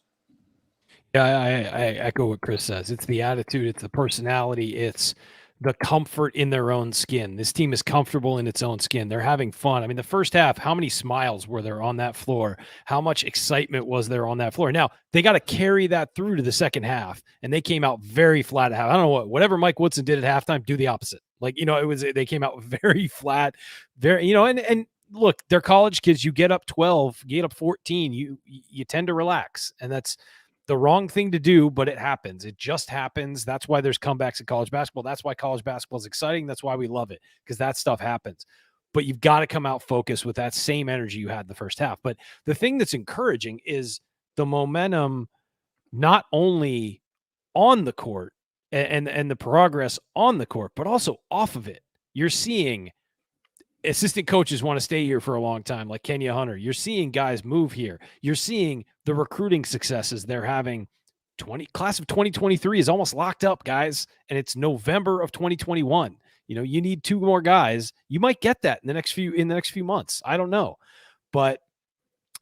Yeah, I echo what Chris says. It's the attitude, it's the personality, it's the comfort in their own skin. This team is comfortable in its own skin. They're having fun. I mean, the first half, how many smiles were there on that floor? How much excitement was there on that floor? Now, they got to carry that through to the second half, and they came out very flat at half. I don't know whatever Mike Woodson did at halftime, do the opposite. They came out very flat, and look, they're college kids. You get up 12, get up 14, you tend to relax, and that's the wrong thing to do, but it happens. It just happens. That's why there's comebacks in college basketball. That's why college basketball is exciting. That's why we love it, because that stuff happens. But you've got to come out focused with that same energy you had the first half. But the thing that's encouraging is the momentum, not only on the court, and the progress on the court, but also off of it. You're seeing assistant coaches want to stay here for a long time, like Kenya Hunter. You're seeing guys move here. You're seeing the recruiting successes they're having. Class of 2023 is almost locked up, guys, and it's November of 2021. You need 2 more guys. You might get that in the next few months. I don't know, but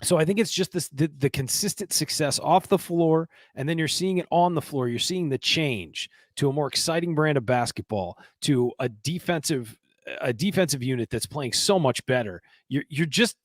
so I think it's just the consistent success off the floor, and then you're seeing it on the floor. You're seeing the change to a more exciting brand of basketball, to a defensive unit that's playing so much better. You're just,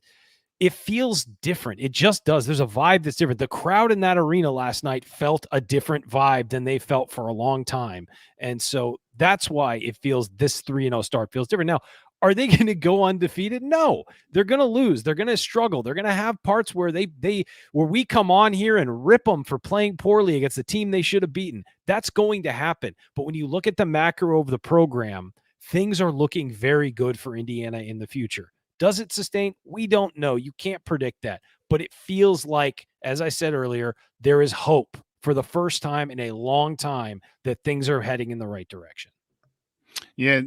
it feels different. It just does. There's a vibe that's different. The crowd in that arena last night felt a different vibe than they felt for a long time. And so that's why it feels, this 3-0 start feels different. Now, are they going to go undefeated? No, they're going to lose. They're going to struggle. They're going to have parts where where we come on here and rip them for playing poorly against the team they should have beaten. That's going to happen. But when you look at the macro of the program, things are looking very good for Indiana in the future. Does it sustain? We don't know. You can't predict that. But it feels like, as I said earlier, there is hope for the first time in a long time that things are heading in the right direction. Yeah.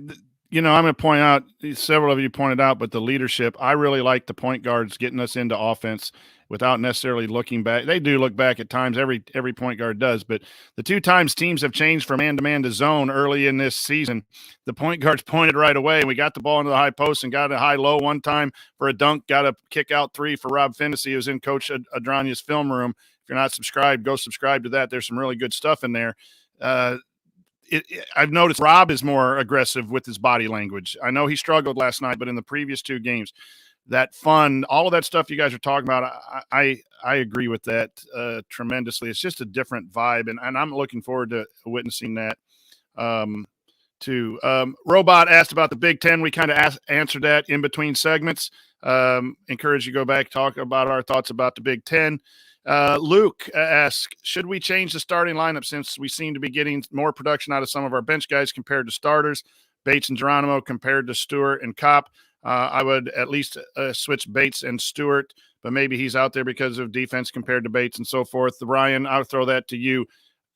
I'm going to point out, several of you pointed out, but the leadership, I really like the point guards getting us into offense without necessarily looking back. They do look back at times, every point guard does, but the 2 times teams have changed from man-to-man to zone early in this season, the point guards pointed right away, and we got the ball into the high post and got a high-low one time for a dunk, got a kick-out 3 for Rob Finnessy, who was in Coach Adrania's film room. If you're not subscribed, go subscribe to that. There's some really good stuff in there. I've noticed Rob is more aggressive with his body language. I know he struggled last night, but in the previous 2 games, that fun, all of that stuff you guys are talking about, I agree with that tremendously. It's just a different vibe, and I'm looking forward to witnessing that too. Robot asked about the Big Ten. We kind of answered that in between segments. Encourage you to go back, talk about our thoughts about the Big Ten. Luke asks, should we change the starting lineup since we seem to be getting more production out of some of our bench guys compared to starters, Bates and Geronimo compared to Stewart and Kopp? I would at least switch Bates and Stewart, but maybe he's out there because of defense compared to Bates and so forth. Ryan, I'll throw that to you.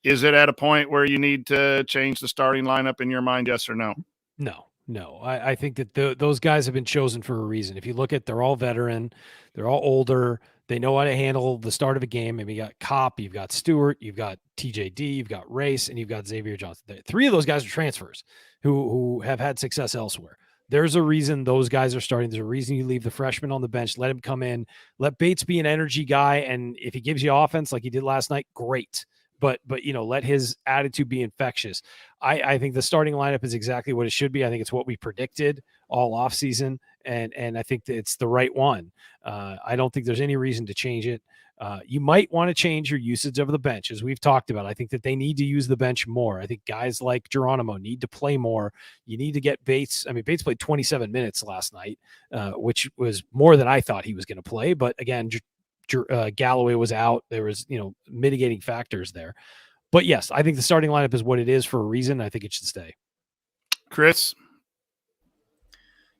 Is it at a point where you need to change the starting lineup in your mind, yes or no? No. I think that those guys have been chosen for a reason. If you look at, they're all veteran, they're all older, they know how to handle the start of a game. And you got Kopp, you've got Stewart, you've got TJD, you've got Race, and you've got Xavier Johnson. 3 of those guys are transfers who have had success elsewhere. There's a reason those guys are starting. There's a reason you leave the freshman on the bench, let him come in, let Bates be an energy guy. And if he gives you offense like he did last night, great. But let his attitude be infectious. I think the starting lineup is exactly what it should be. I think it's what we predicted all offseason, and I think that it's the right one. I don't think there's any reason to change it. You might want to change your usage of the bench, as we've talked about. I think that they need to use the bench more. I think guys like Geronimo need to play more. You need to get Bates. I mean, Bates played 27 minutes last night, which was more than I thought he was going to play. But again, Galloway was out. There was, mitigating factors there. But yes, I think the starting lineup is what it is for a reason. I think it should stay. Chris?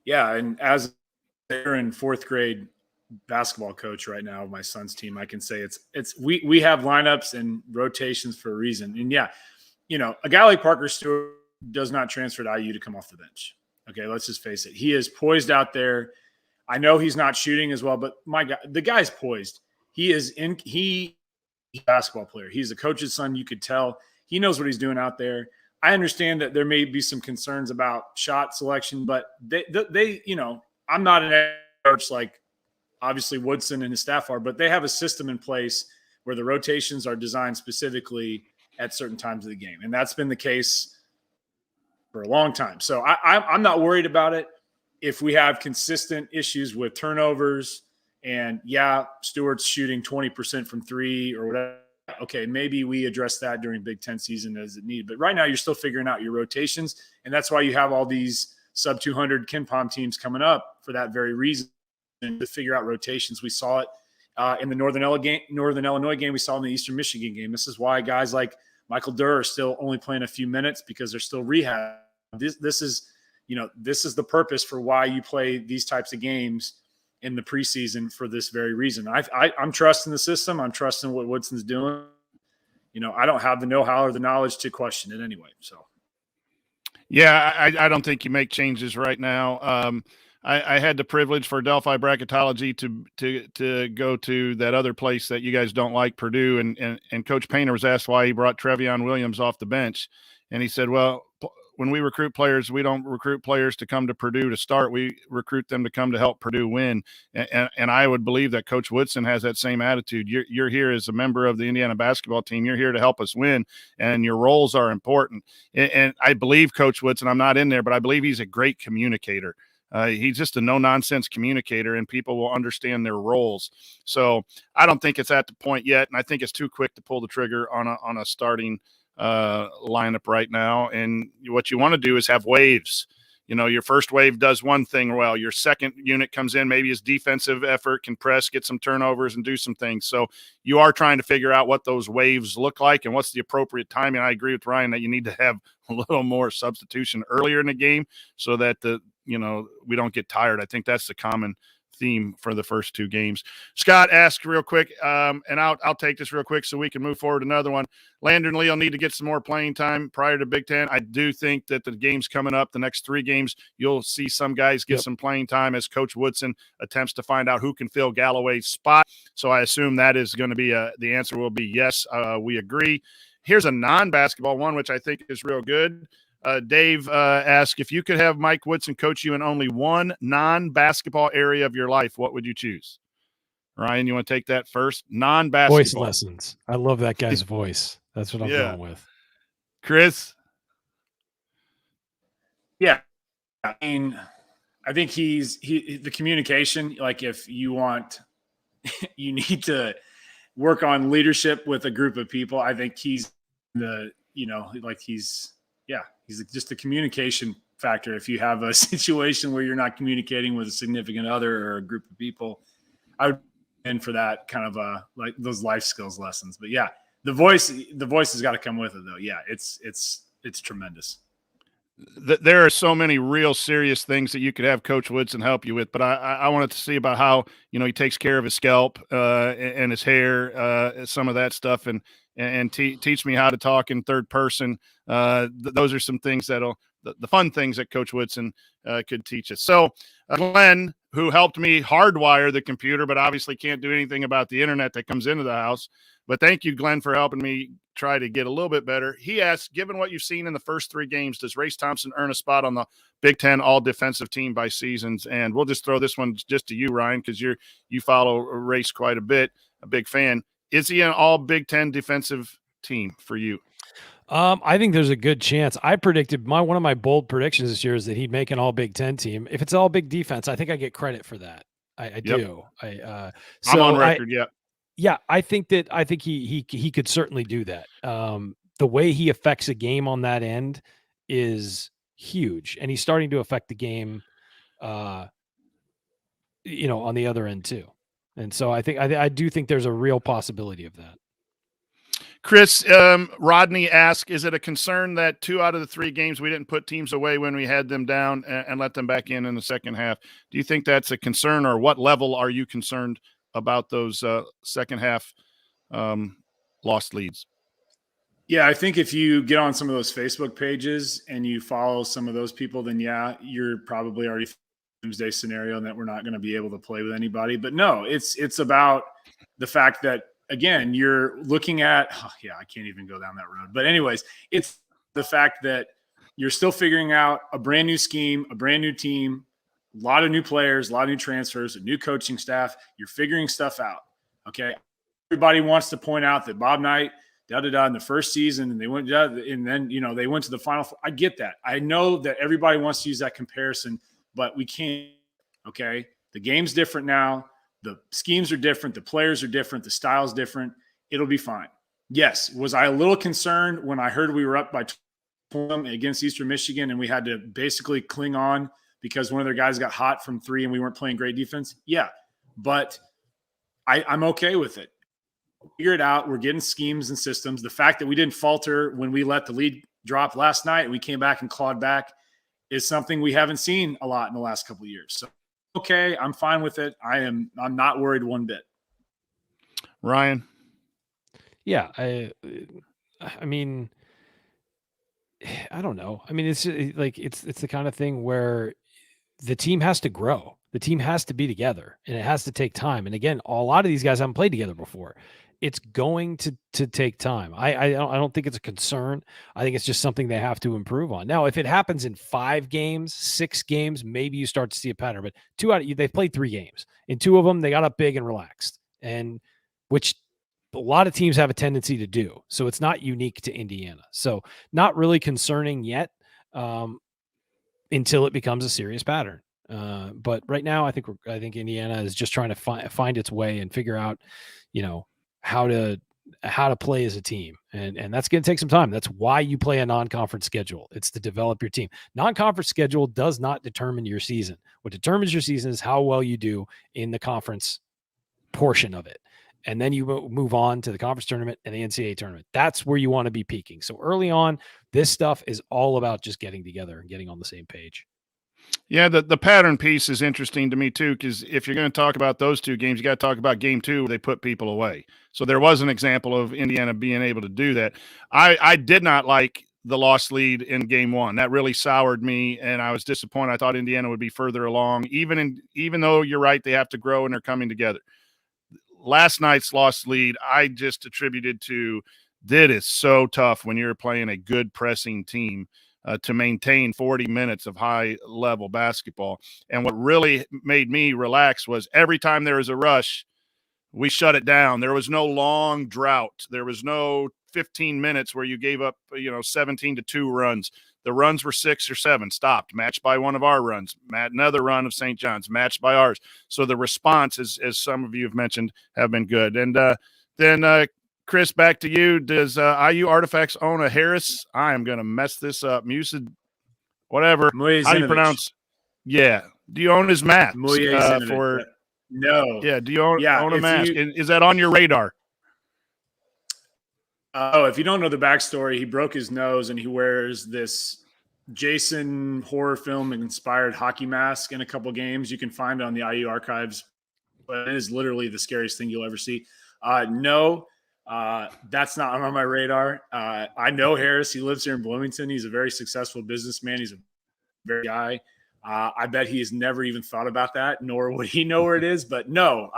Yeah, and as they're in 4th grade basketball coach right now, my son's team, I can say we have lineups and rotations for a reason. And yeah, a guy like Parker Stewart does not transfer to IU to come off the bench. Okay, let's just face it. He is poised out there. I know he's not shooting as well, but the guy's poised. He's a basketball player. He's a coach's son. You could tell he knows what he's doing out there. I understand that there may be some concerns about shot selection, but they I'm not an coach like obviously Woodson and his staff are, but they have a system in place where the rotations are designed specifically at certain times of the game. And that's been the case for a long time. So I'm not worried about it. If we have consistent issues with turnovers and Stewart's shooting 20% from 3 or whatever, okay, maybe we address that during Big Ten season as it needed. But right now you're still figuring out your rotations. And that's why you have all these sub 200 KenPom teams coming up for that very reason, to figure out rotations. We saw it in the Northern Illinois game. We saw it in the Eastern Michigan game. This is why guys like Michael Durr are still only playing a few minutes, because they're still rehab. This is the purpose for why you play these types of games in the preseason, for this very reason. I'm trusting the system. I'm trusting what Woodson's doing. I don't have the know-how or the knowledge to question it anyway. So. Yeah, I don't think you make changes right now. I had the privilege for Delphi Bracketology to go to that other place that you guys don't like, Purdue, and Coach Painter was asked why he brought Trevion Williams off the bench, and he said, well, when we recruit players, we don't recruit players to come to Purdue to start. We recruit them to come to help Purdue win. And I would believe that Coach Woodson has that same attitude. You're here as a member of the Indiana basketball team. You're here to help us win, and your roles are important. And I believe Coach Woodson, I'm not in there, but I believe he's a great communicator. He's just a no-nonsense communicator, and people will understand their roles. So I don't think it's at the point yet, and I think it's too quick to pull the trigger on a starting lineup right now. And what you want to do is have waves. Your first wave does one thing well. Your second unit comes in, maybe his defensive effort can press, get some turnovers, and do some things. So you are trying to figure out what those waves look like and what's the appropriate timing. I agree with Ryan that you need to have a little more substitution earlier in the game so that we don't get tired. I think that's the common theme for the first two games. Scott asked real quick, and I'll take this real quick so we can move forward to another one. Landon Leo need to get some more playing time prior to Big Ten. I do think that the games coming up, the next three games, you'll see some guys get some playing time as Coach Woodson attempts to find out who can fill Galloway's spot. So I assume that is going to be the answer will be yes. We agree. Here's a non-basketball one, which I think is real good. Dave asked, if you could have Mike Woodson coach you in only one non-basketball area of your life, what would you choose? Ryan, you want to take that first? Non-basketball. Voice lessons. I love that guy's voice. That's what I'm going with. Chris? Yeah. I mean, I think the communication, like if you want, you need to work on leadership with a group of people. I think he's he's just the communication factor. If you have a situation where you're not communicating with a significant other or a group of people, I would end for that kind of like those life skills lessons. But yeah, the voice has got to come with it though. Yeah, it's tremendous. There are so many real serious things that you could have Coach Woodson help you with, but I wanted to see about how, he takes care of his scalp and his hair, some of that stuff, and teach me how to talk in third person. Those are some things the fun things that Coach Woodson could teach us. So Glenn, who helped me hardwire the computer, but obviously can't do anything about the internet that comes into the house. But thank you, Glenn, for helping me try to get a little bit better. He asked, given what you've seen in the first three games, does Race Thompson earn a spot on the Big Ten all-defensive team by seasons? And we'll just throw this one just to you, Ryan, because you follow Race quite a bit, a big fan. Is he an all Big Ten defensive team for you? I think there's a good chance. I predicted one of my bold predictions this year is that he'd make an all Big Ten team. If it's all big defense, I think I get credit for that. I do. I'm on record. Yeah, I think he could certainly do that. The way he affects a game on that end is huge, and he's starting to affect the game, on the other end too. And so I do think there's a real possibility of that. Chris, Rodney asked, is it a concern that 2 out of the 3 games we didn't put teams away when we had them down and let them back in the second half? Do you think that's a concern, or what level are you concerned about those second half lost leads? Yeah, I think if you get on some of those Facebook pages and you follow some of those people, then yeah, you're probably already doomsday scenario and that we're not going to be able to play with anybody. But no, it's about the fact that, again, you're looking at, I can't even go down that road. But anyways, it's the fact that you're still figuring out a brand new scheme, a brand new team, a lot of new players, a lot of new transfers, a new coaching staff. You're figuring stuff out. Okay. Everybody wants to point out that Bob Knight, in the first season, and they went, and then, they went to the Final Four. I get that. I know that everybody wants to use that comparison, but we can't. Okay. The game's different now. The schemes are different. The players are different. The style's different. It'll be fine. Yes. Was I a little concerned when I heard we were up by 20 against Eastern Michigan and we had to basically cling on because one of their guys got hot from 3 and we weren't playing great defense? Yeah. But I'm okay with it. Figure it out. We're getting schemes and systems. The fact that we didn't falter when we let the lead drop last night and we came back and clawed back is something we haven't seen a lot in the last couple of years. So, okay, I'm fine with it. I'm not worried one bit. Ryan? Yeah, I mean, I don't know. I mean, it's like it's the kind of thing where the team has to grow. The team has to be together, and it has to take time. And again, a lot of these guys haven't played together before. It's going to take time. I don't think it's a concern. I think it's just something they have to improve on. Now, if it happens in 5 games, 6 games, maybe you start to see a pattern. But they've played 3 games. In 2 of them, they got up big and relaxed, and which a lot of teams have a tendency to do. So it's not unique to Indiana. So not really concerning yet. Until it becomes a serious pattern. But right now, I think Indiana is just trying to find its way and figure out, how to play as a team, and that's going to take some time. That's why you play a non-conference schedule. It's to develop your team. Non-conference schedule does not determine your season. What determines your season is how well you do in the conference portion of it. And then you move on to the conference tournament and the NCAA tournament. That's where you want to be peaking. So early on, this stuff is all about just getting together and getting on the same page. Yeah, the pattern piece is interesting to me too, because if you're going to talk about those 2 games, you got to talk about game 2 where they put people away. So there was an example of Indiana being able to do that. I did not like the lost lead in game 1. That really soured me, and I was disappointed. I thought Indiana would be further along, even though you're right, they have to grow and they're coming together. Last night's lost lead, I just attributed to that is so tough when you're playing a good pressing team to maintain 40 minutes of high-level basketball. And what really made me relax was every time there was a rush, we shut it down. There was no long drought. There was no 15 minutes where you gave up, 17-2 runs. The runs were 6 or 7, stopped, matched by one of our runs, another run of St. John's, matched by ours. So the response, as some of you have mentioned, have been good. And then, Chris, back to you. Does IU Artifacts own a Harris? I am going to mess this up. Musid, whatever. How do you pronounce? Yeah. Do you own his mask? No. Yeah. Do you own a mask? Is that on your radar? If you don't know the backstory, he broke his nose and he wears this Jason horror film inspired hockey mask in a couple games. You can find it on the IU archives, but it is literally the scariest thing you'll ever see. No, that's not on my radar. I know Harris. He lives here in Bloomington. He's a very successful businessman. He's a very guy. I bet he's never even thought about that, nor would he know where it is. But no,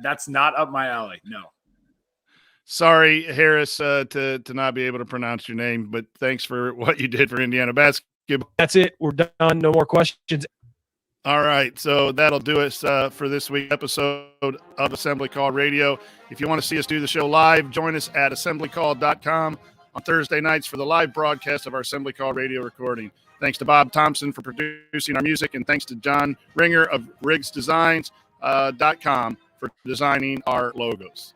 that's not up my alley. No. Sorry, Harris, to not be able to pronounce your name, but thanks for what you did for Indiana basketball. That's it. We're done. No more questions. All right, so that'll do us for this week's episode of Assembly Call Radio. If you want to see us do the show live, join us at assemblycall.com on Thursday nights for the live broadcast of our Assembly Call Radio recording. Thanks to Bob Thompson for producing our music, and thanks to John Ringer of RiggsDesigns.com for designing our logos.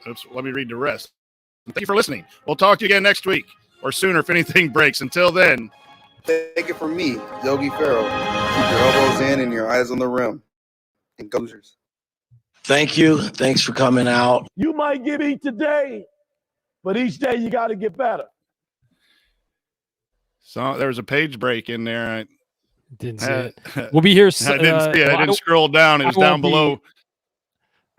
Oops, let me read the rest. Thank you for listening. We'll talk to you again next week or sooner if anything breaks. Until then, take it from me, Yogi Ferrell. Keep your elbows in and your eyes on the rim. And go Hoosiers. Thank you. Thanks for coming out. You might get beat today, but each day you got to get better. So there was a page break in there. I didn't see it. We'll be here. I didn't see it. I didn't scroll down. It was down below.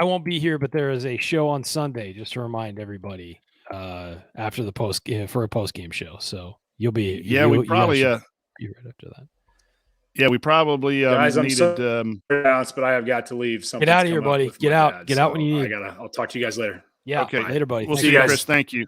I won't be here, but there is a show on Sunday, just to remind everybody, after the for a post game show. So you'll be. Yeah, we probably be right after that. Yeah, we probably guys, I'm needed. But I have got to leave. Get out of here, buddy. Get out. Get out when you need. I'll talk to you guys later. Yeah. Okay. Later, buddy. We'll see you, Chris. Thank you.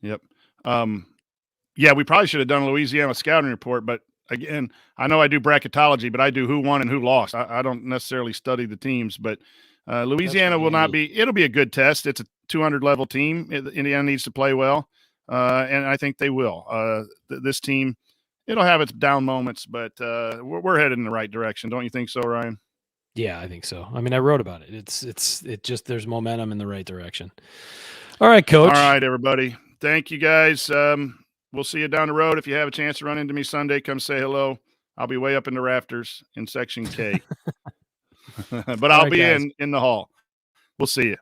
Yep. Yeah, we probably should have done a Louisiana scouting report, but again, I know I do bracketology, but I do who won and who lost. I don't necessarily study the teams, but Louisiana will not be. It'll be a good test. It's a 200 level team. Indiana needs to play well, and I think they will. This team, it'll have its down moments, but we're headed in the right direction. Don't you think so, Ryan? Yeah, I think so. I mean, I wrote about it. It just there's momentum in the right direction. All right, Coach. All right, everybody. Thank you, guys. We'll see you down the road. If you have a chance to run into me Sunday, come say hello. I'll be way up in the rafters in Section K. But I'll be in the hall. We'll see you.